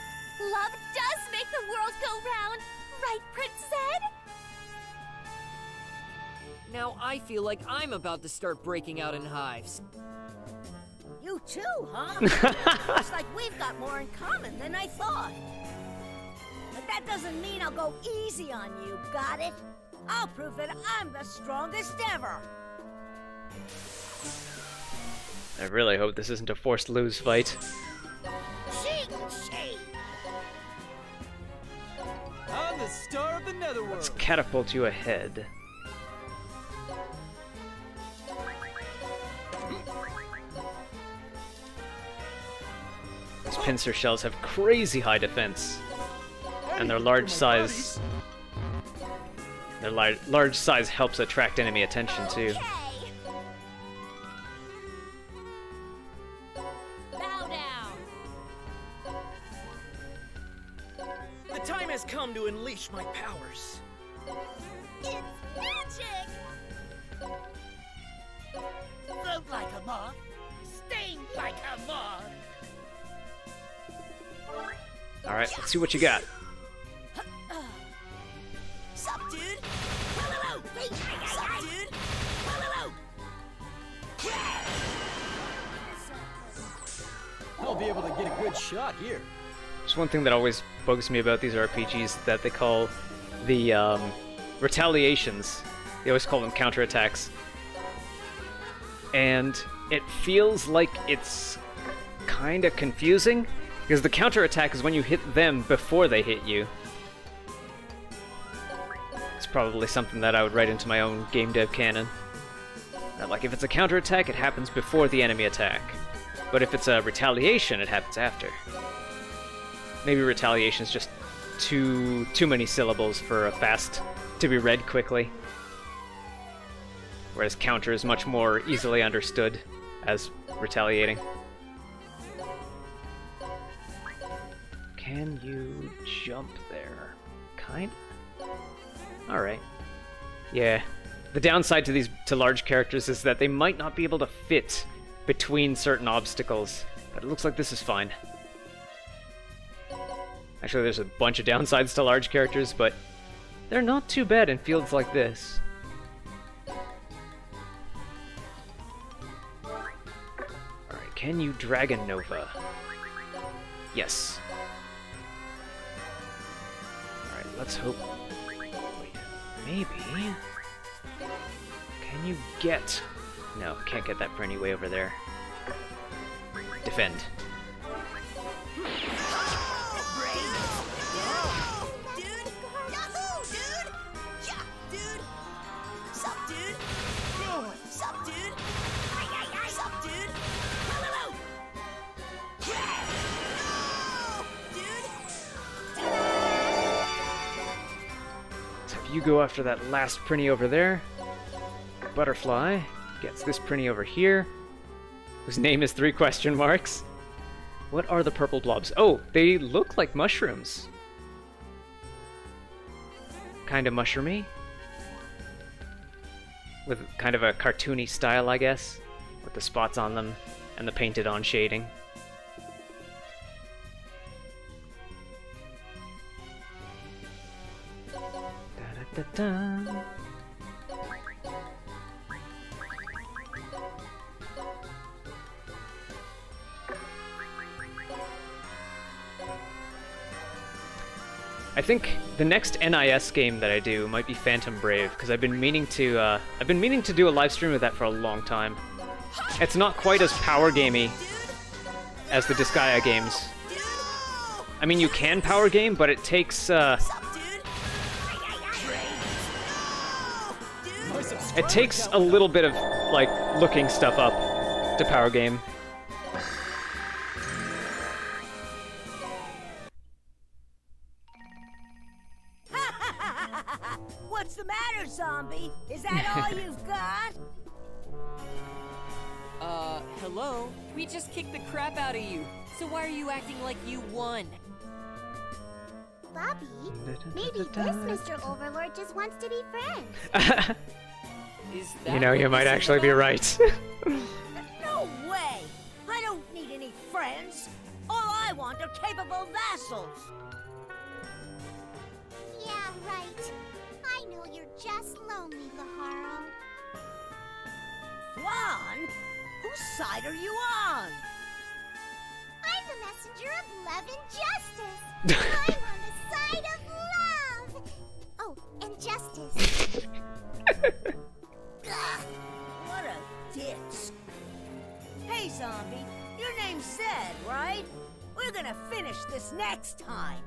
Love does make the world go round, right, Prince Zed? Now I feel like I'm about to start breaking out in hives. You too, huh? Looks like we've got more in common than I thought. But that doesn't mean I'll go easy on you, got it? I'll prove that I'm the strongest ever. I really hope this isn't a forced lose fight. I'm the star of the netherworld. Let's catapult you ahead. These pincer shells have crazy high defense, and their large size. Their large size helps attract enemy attention too. Bow down. The time has come to unleash my powers. It's magic! Float like a moth, sting like a moth. All right, let's see what you got. Sup, dude? Sup, dude? I'll be able to get a good shot here. There's one thing that always bugs me about these RPGs that they call the retaliations. They always call them counterattacks. And it feels like it's kind of confusing, because the counterattack is when you hit them before they hit you. It's probably something that I would write into my own game dev canon. That, like, if it's a counterattack, it happens before the enemy attack. But if it's a retaliation, it happens after. Maybe retaliation is just too many syllables for a fast to be read quickly. Whereas counter is much more easily understood as retaliating. Can you jump there? Kind? Alright. Yeah. The downside to large characters is that they might not be able to fit between certain obstacles, but it looks like this is fine. Actually, there's a bunch of downsides to large characters, but they're not too bad in fields like this. Alright, can you Dragon Nova? Yes. Alright, let's hope... Wait, maybe... Can you get... No, can't get that Prinny way over there. Defend. So if you go after that last Prinny over there, Butterfly gets this Prinny over here, whose name is 3 question marks. What are the purple blobs? Oh, they look like mushrooms. Kind of mushroomy. With kind of a cartoony style, I guess. With the spots on them and the painted on shading. Da-da-da-da. I think the next NIS game that I do might be Phantom Brave, because I've been meaning to do a live stream of that for a long time. It's not quite as power gamey as the Disgaea games. I mean, you can power game, but it takes it takes a little bit of like looking stuff up to power game. What's the matter, zombie? Is that all you've got? Hello? We just kicked the crap out of you, so why are you acting like you won? Bobby, maybe this Mr. Overlord just wants to be friends. Is that You know, you what might this is actually be about? right. No way! I don't need any friends. All I want are capable vassals. Yeah, right. I know you're just lonely, Laharo. Juan? Whose side are you on? I'm the messenger of love and justice. I'm on the side of love. Oh, and justice. Ugh, what a ditz. Hey, zombie, your name's Zed, right? We're gonna finish this next time.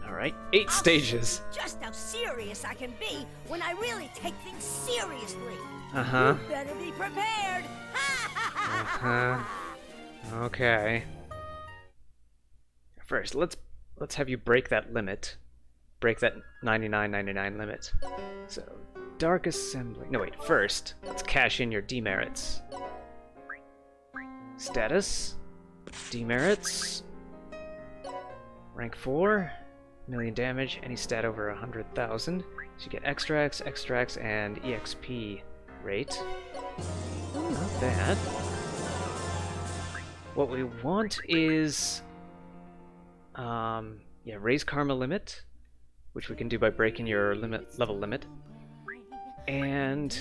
Alright, 8 stages. Just how serious I can be when I really take things seriously. Uh-huh. You better be prepared. Uh-huh. Okay. First, let's have you break that limit. Break that 99.99 limit. So, Dark Assembly. No, wait. First, let's cash in your demerits. Status. Demerits. Rank 4. Million damage. Any stat over 100,000. So you get extracts, and EXP rate. Oh, not bad. What we want is... yeah, raise karma limit, which we can do by breaking your level limit. And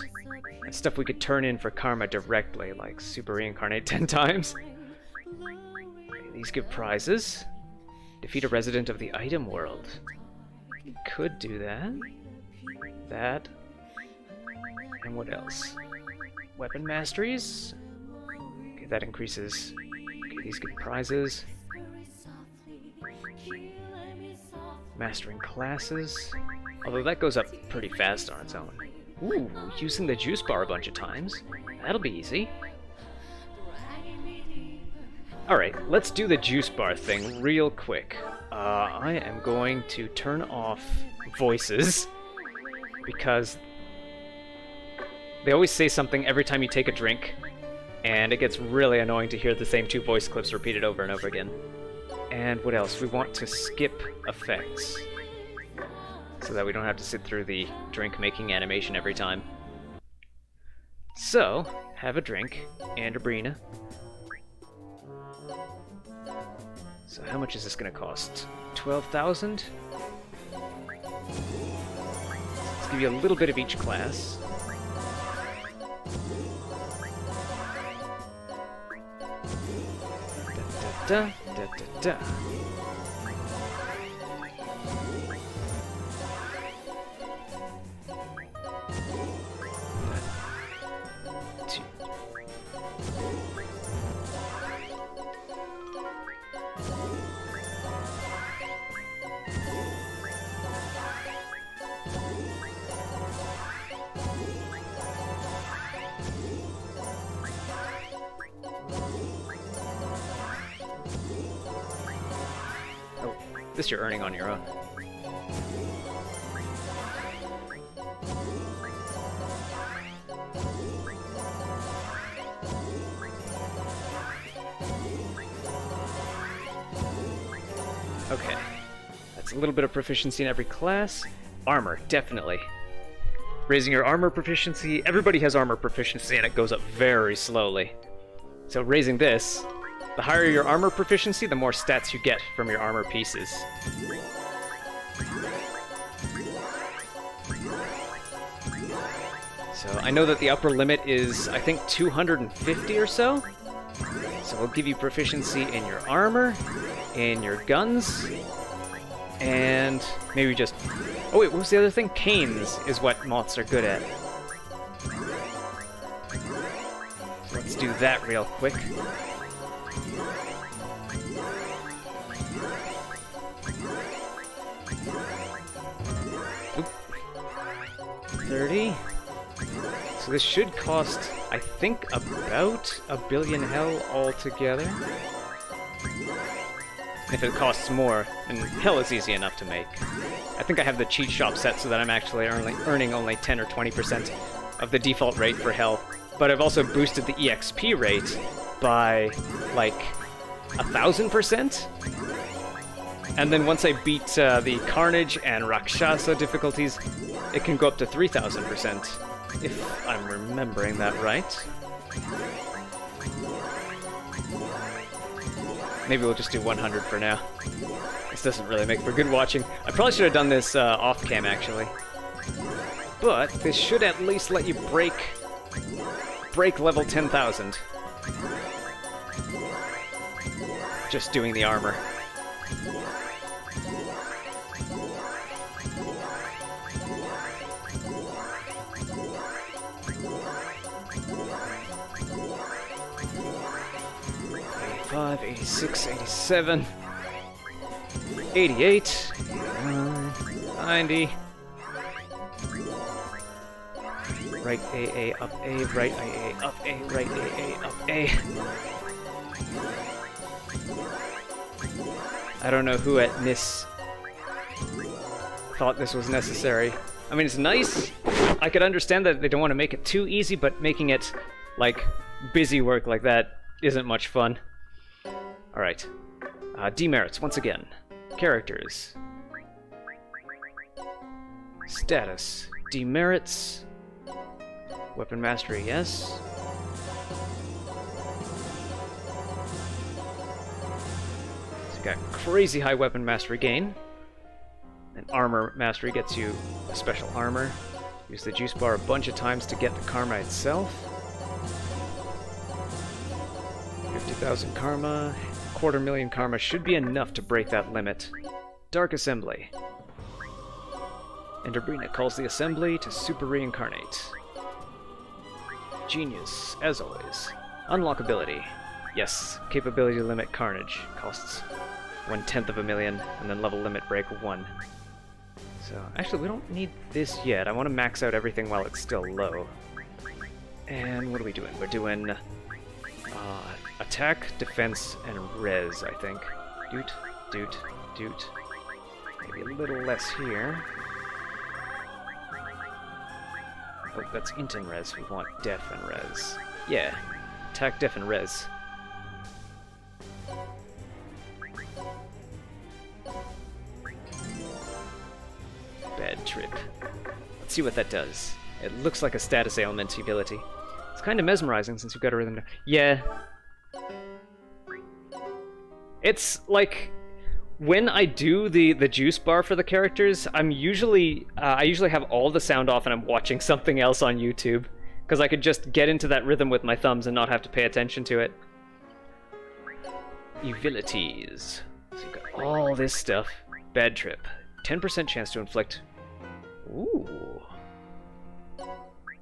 stuff we could turn in for karma directly, like super reincarnate 10 times. Okay, these give prizes. Defeat a resident of the item world. Could do that. That. And what else? Weapon masteries. Okay, that increases. Okay, these give prizes. Mastering classes. Although that goes up pretty fast on its own. Ooh, using the juice bar a bunch of times. That'll be easy. Alright, let's do the juice bar thing real quick. I am going to turn off voices because they always say something every time you take a drink, and it gets really annoying to hear the same 2 voice clips repeated over and over again. And what else? We want to skip effects so that we don't have to sit through the drink-making animation every time. So, have a drink and a Brina. So how much is this going to cost? 12,000? Let's give you a little bit of each class. Da, da, da, da. Two. This you're earning on your own. Okay. That's a little bit of proficiency in every class. Armor, definitely. Raising your armor proficiency. Everybody has armor proficiency and it goes up very slowly. So raising this, the higher your armor proficiency, the more stats you get from your armor pieces. So I know that the upper limit is, I think, 250 or so. So we'll give you proficiency in your armor, in your guns, And maybe just... Oh wait, what was the other thing? Canes is what moths are good at. So let's do that real quick. Oop. 30. So this should cost, I think, about 1 billion hell altogether. If it costs more, then hell is easy enough to make. I think I have the cheat shop set so that I'm actually earning only 10 or 20% of the default rate for hell. But I've also boosted the EXP rate by, like, 1,000%. And then once I beat the Carnage and Rakshasa difficulties, it can go up to 3,000%, if I'm remembering that right. Maybe we'll just do 100 for now. This doesn't really make for good watching. I probably should have done this off-cam, actually. But this should at least let you break level 10,000. Just doing the armor. '85, '86, '87, '88, 90. Right AA, up A, right AA, up A, right AA, up A. I don't know who at NIS thought this was necessary. I mean, it's nice. I could understand that they don't want to make it too easy, but making it, like, busy work like that isn't much fun. Alright. Demerits, once again. Characters. Status. Demerits. Weapon mastery, yes. So you got crazy high weapon mastery gain. And armor mastery gets you a special armor. Use the juice bar a bunch of times to get the karma itself. 50,000 karma. 250,000 karma should be enough to break that limit. Dark Assembly. Enderbrina calls the Assembly to super reincarnate. Genius, as always. Unlockability. Yes, capability limit Carnage. Costs 1/10 of a million, and then level limit break 1. So, actually, we don't need this yet. I want to max out everything while it's still low. And what are we doing? We're doing attack, defense, and res, I think. Doot, doot, doot. Maybe a little less here. Oh, that's int and res. We want def and res. Yeah. Attack, def, and res. Bad trip. Let's see what that does. It looks like a status ailment ability. It's kind of mesmerizing since you've got a rhythm. Yeah. It's like when I do the juice bar for the characters, I'm usually I usually have all the sound off and I'm watching something else on YouTube because I could just get into that rhythm with my thumbs and not have to pay attention to it. Abilities. So you've got all this stuff. Bad trip. 10% chance to inflict. Ooh. I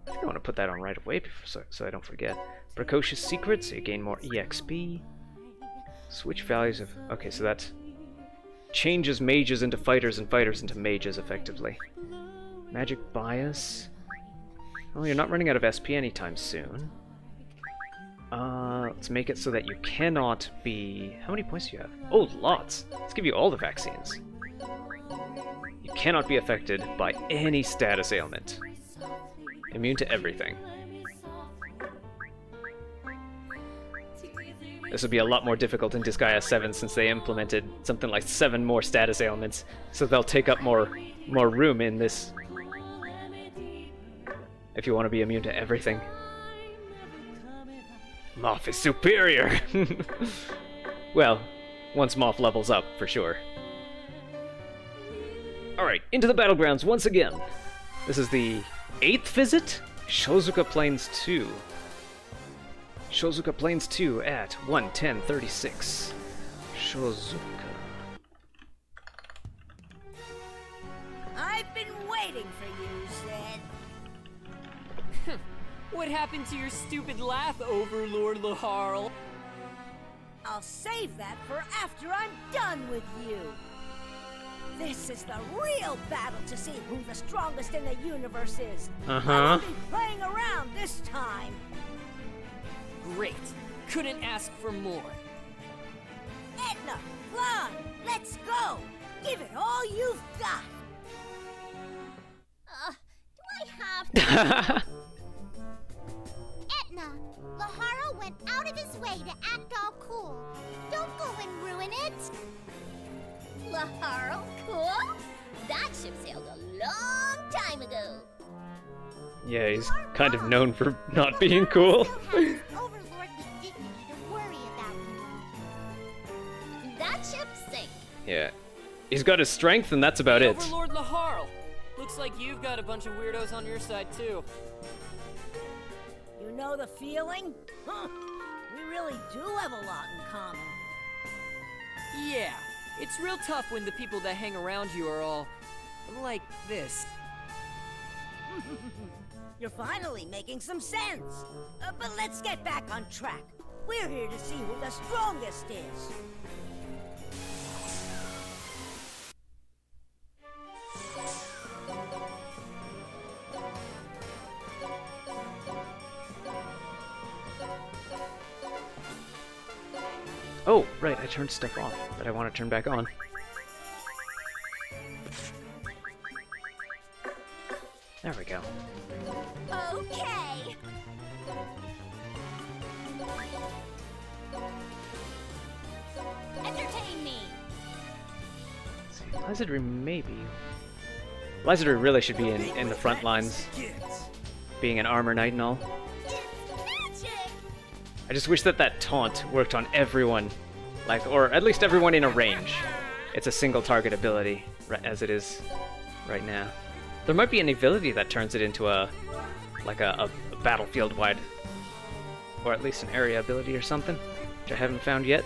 think I want to put that on right away so I don't forget. Precocious secret, so you gain more EXP. Switch values of... Okay, so that changes mages into fighters and fighters into mages, effectively. Magic bias. Oh, you're not running out of SP anytime soon. Let's make it so that you cannot be... How many points do you have? Oh, lots! Let's give you all the vaccines. You cannot be affected by any status ailment. Immune to everything. This would be a lot more difficult in Disgaea 7 since they implemented something like 7 more status ailments, so they'll take up more room in this. If you want to be immune to everything. Moth is superior! Well, once Moth levels up, for sure. Alright, into the battlegrounds once again. This is the 8th visit? Shozuka Plains 2. Shozuka Plains 2 at 1:10:36. Shozuka. What happened to your stupid laugh, Overlord Laharl? I'll save that for after I'm done with you. This is the real battle to see who the strongest in the universe is. I won't be playing around this time. Great. Couldn't ask for more. Edna, Lon, let's go. Give it all you've got. Do I have to? Etna, Lahara went out of his way to act all cool. Don't go and ruin it. Laharo, cool? That ship sailed a long time ago. Yeah, he's kind of known for not being cool. Still has his overlordly dignity to worry about you. That ship sank. Yeah. He's got his strength, and that's about it. Overlord Laharl. Looks like you've got a bunch of weirdos on your side, too. You know the feeling? Huh. We really do have a lot in common. Yeah, it's real tough when the people that hang around you are all like this. You're finally making some sense. But let's get back on track. We're here to see who the strongest is. Oh, right, I turned stuff off that I want to turn back on. There we go. Okay. Entertain me. Let's see, Lizardry maybe. Lizardry really should be in the front lines, being an armor knight and all. I just wish that that taunt worked on everyone, like, or at least everyone in a range. It's a single target ability, as it is right now. There might be an ability that turns it into a battlefield-wide, or at least an area ability or something, which I haven't found yet.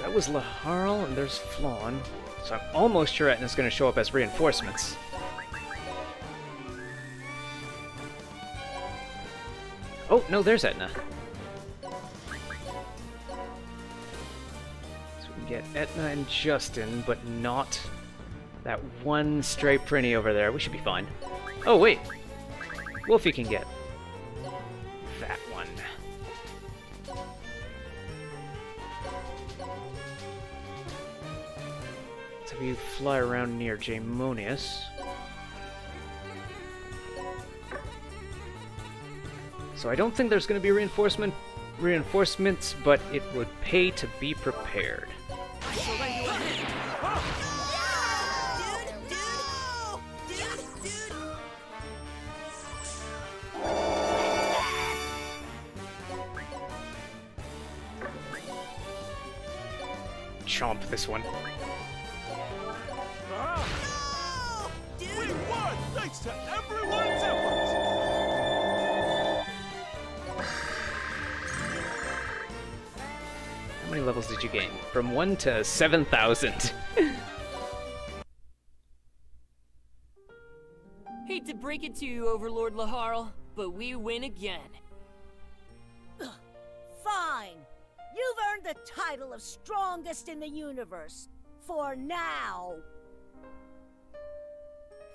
That was Laharl, and there's Flawn, so I'm almost sure Etna's going to show up as reinforcements. Oh, no, there's Etna. So we can get Etna and Justin, but not that one stray Prinny over there. We should be fine. Oh, wait. Wolfie can get that one. So we fly around near Jamonius. So I don't think there's going to be reinforcements, but it would pay to be prepared. Chomp this one. We won thanks to everyone's efforts! How many levels did you gain? From 1 to 7,000. Hate to break it to you, Overlord Laharl, but we win again. Fine. You've earned the title of strongest in the universe. For now.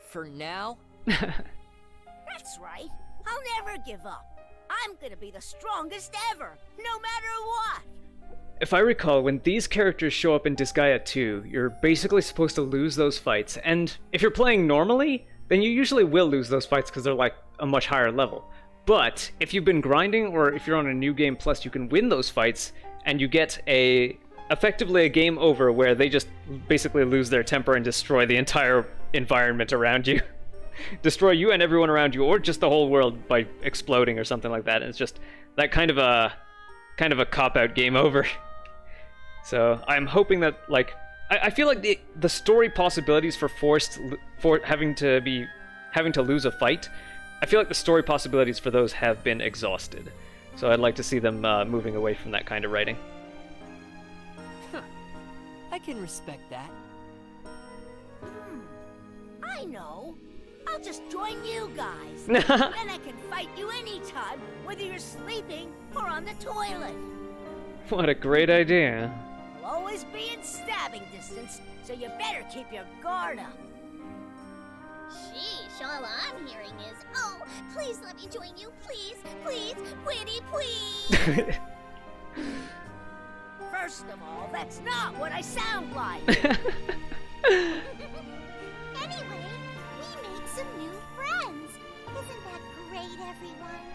For now? That's right. I'll never give up. I'm gonna be the strongest ever, no matter what. If I recall, when these characters show up in Disgaea 2, you're basically supposed to lose those fights, and if you're playing normally, then you usually will lose those fights because they're like a much higher level. But if you've been grinding, or if you're on a new game plus, you can win those fights, and you get effectively a game over where they just basically lose their temper and destroy the entire environment around you. destroy you and everyone around you, or just the whole world by exploding or something like that. And it's just that kind of a cop-out game over. So I'm hoping that, like, I feel like the story possibilities for having to lose a fight, I feel like the story possibilities for those have been exhausted. So I'd like to see them moving away from that kind of writing. Huh. I can respect that. I know. I'll just join you guys. Then I can fight you anytime, whether you're sleeping or on the toilet. What a great idea. I'll always be in stabbing distance, so you better keep your guard up. Sheesh, all I'm hearing is, oh, please let me join you, please, please, pretty please. First of all, that's not what I sound like. Anyway, we made some new friends. Isn't that great, everyone?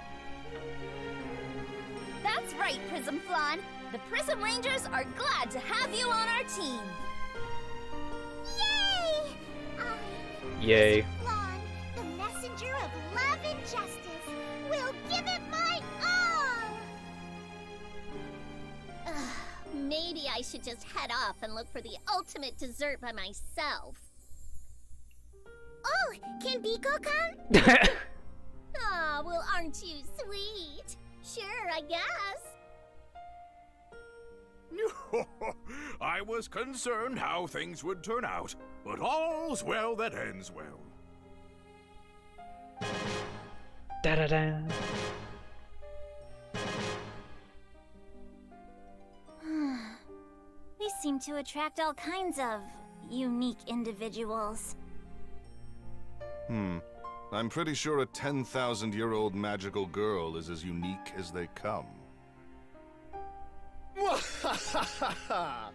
That's right, Prism Flan. The Prism Rangers are glad to have you on our team. Yay! Yay. Flan, the messenger of love and justice, will give it my all! Maybe I should just head off and look for the ultimate dessert by myself. Oh, can Biko come? Aw, well, aren't you sweet? Sure, I guess. I was concerned how things would turn out, but all's well that ends well. Da-da-da. We seem to attract all kinds of unique individuals. I'm pretty sure a 10,000-year-old magical girl is as unique as they come.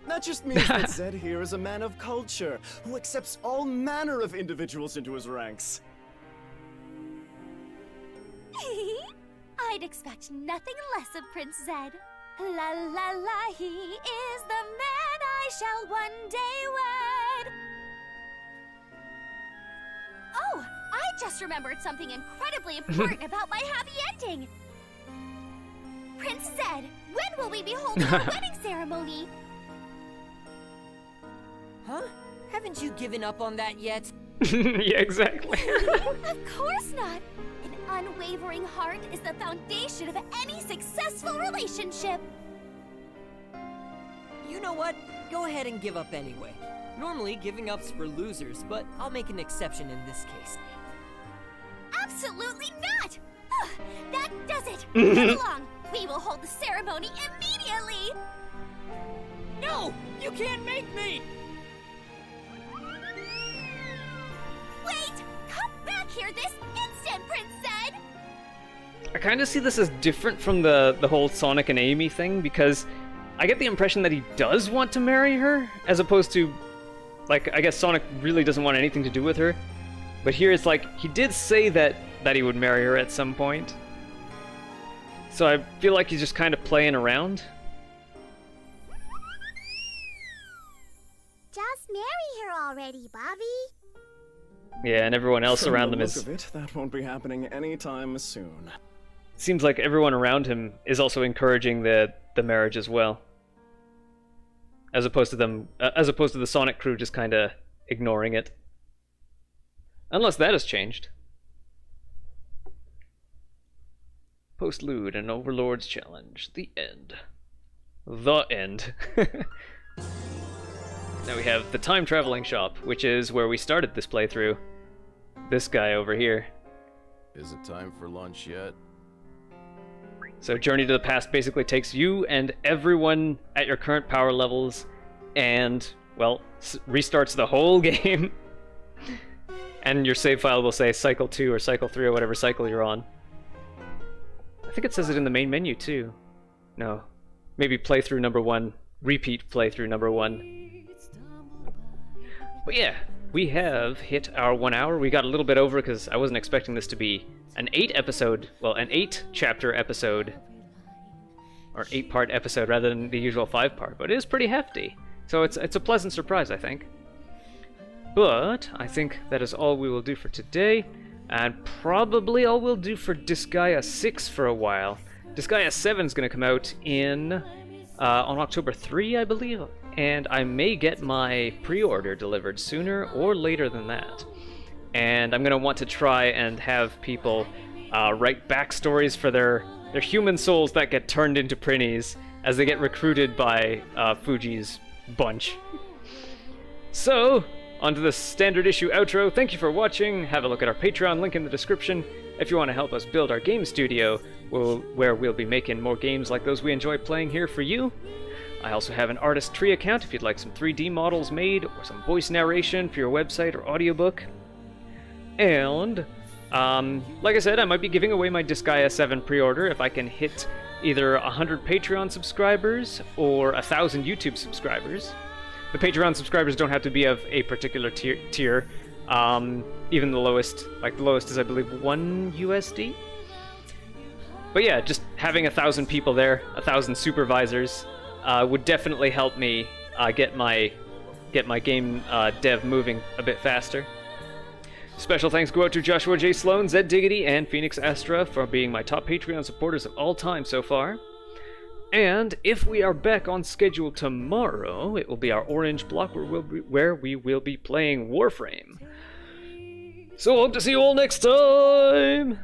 That just means that Zed here is a man of culture, who accepts all manner of individuals into his ranks. I'd expect nothing less of Prince Zed. La la la, he is the man I shall one day wed. Oh, I just remembered something incredibly important about my happy ending. Prince Zed, when will we be holding our wedding ceremony? Huh? Haven't you given up on that yet? Yeah, exactly. Of course not. An unwavering heart is the foundation of any successful relationship. You know what? Go ahead and give up anyway. Normally, giving up's for losers, but I'll make an exception in this case. Absolutely not! That does it! Come along! We will hold the ceremony immediately! No! You can't make me! Wait! Come back here this instant, Prince Zed! I kind of see this as different from the whole Sonic and Amy thing, because I get the impression that he does want to marry her, as opposed to, like, I guess Sonic really doesn't want anything to do with her. But here it's like, he did say that he would marry her at some point. So I feel like he's just kind of playing around. Just marry her already, Bobby. Yeah, and everyone else From around the them look is... of it, that won't be happening anytime soon. Seems like everyone around him is also encouraging the marriage as well. As opposed to the Sonic crew just kind of ignoring it. Unless that has changed. Postlude and Overlord's Challenge. The end. The end. Now we have the time traveling shop, which is where we started this playthrough. This guy over here. Is it time for lunch yet? So Journey to the Past basically takes you and everyone at your current power levels and, well, restarts the whole game. And your save file will say Cycle 2 or Cycle 3 or whatever cycle you're on. I think it says it in the main menu too. No. Maybe playthrough number 1. Repeat playthrough number 1. But yeah, we have hit our 1 hour. We got a little bit over because I wasn't expecting this to be an 8 chapter episode. Or 8-part episode rather than the usual 5-part. But it is pretty hefty. So it's a pleasant surprise, I think. But I think that is all we will do for today, and probably all we'll do for Disgaea 6 for a while. Disgaea 7 is going to come out on October 3, I believe, and I may get my pre-order delivered sooner or later than that. And I'm going to want to try and have people write backstories for their human souls that get turned into Prinnies as they get recruited by Fuji's bunch. So, on to the standard issue outro. Thank you for watching. Have a look at our Patreon, link in the description, if you want to help us build our game studio, where we'll be making more games like those we enjoy playing here for you. I also have an artist tree account if you'd like some 3D models made, or some voice narration for your website or audiobook. And, like I said, I might be giving away my Disgaea 7 pre-order if I can hit either 100 Patreon subscribers or 1,000 YouTube subscribers. The Patreon subscribers don't have to be of a particular tier. Even the lowest is, I believe, $1 USD. But yeah, just having 1,000 people there, 1,000 supervisors, would definitely help me get my game dev moving a bit faster. Special thanks go out to Joshua J. Sloan, Zed Diggity, and Phoenix Astra for being my top Patreon supporters of all time so far. And if we are back on schedule tomorrow, it will be our orange block where we will be playing Warframe. So hope to see you all next time!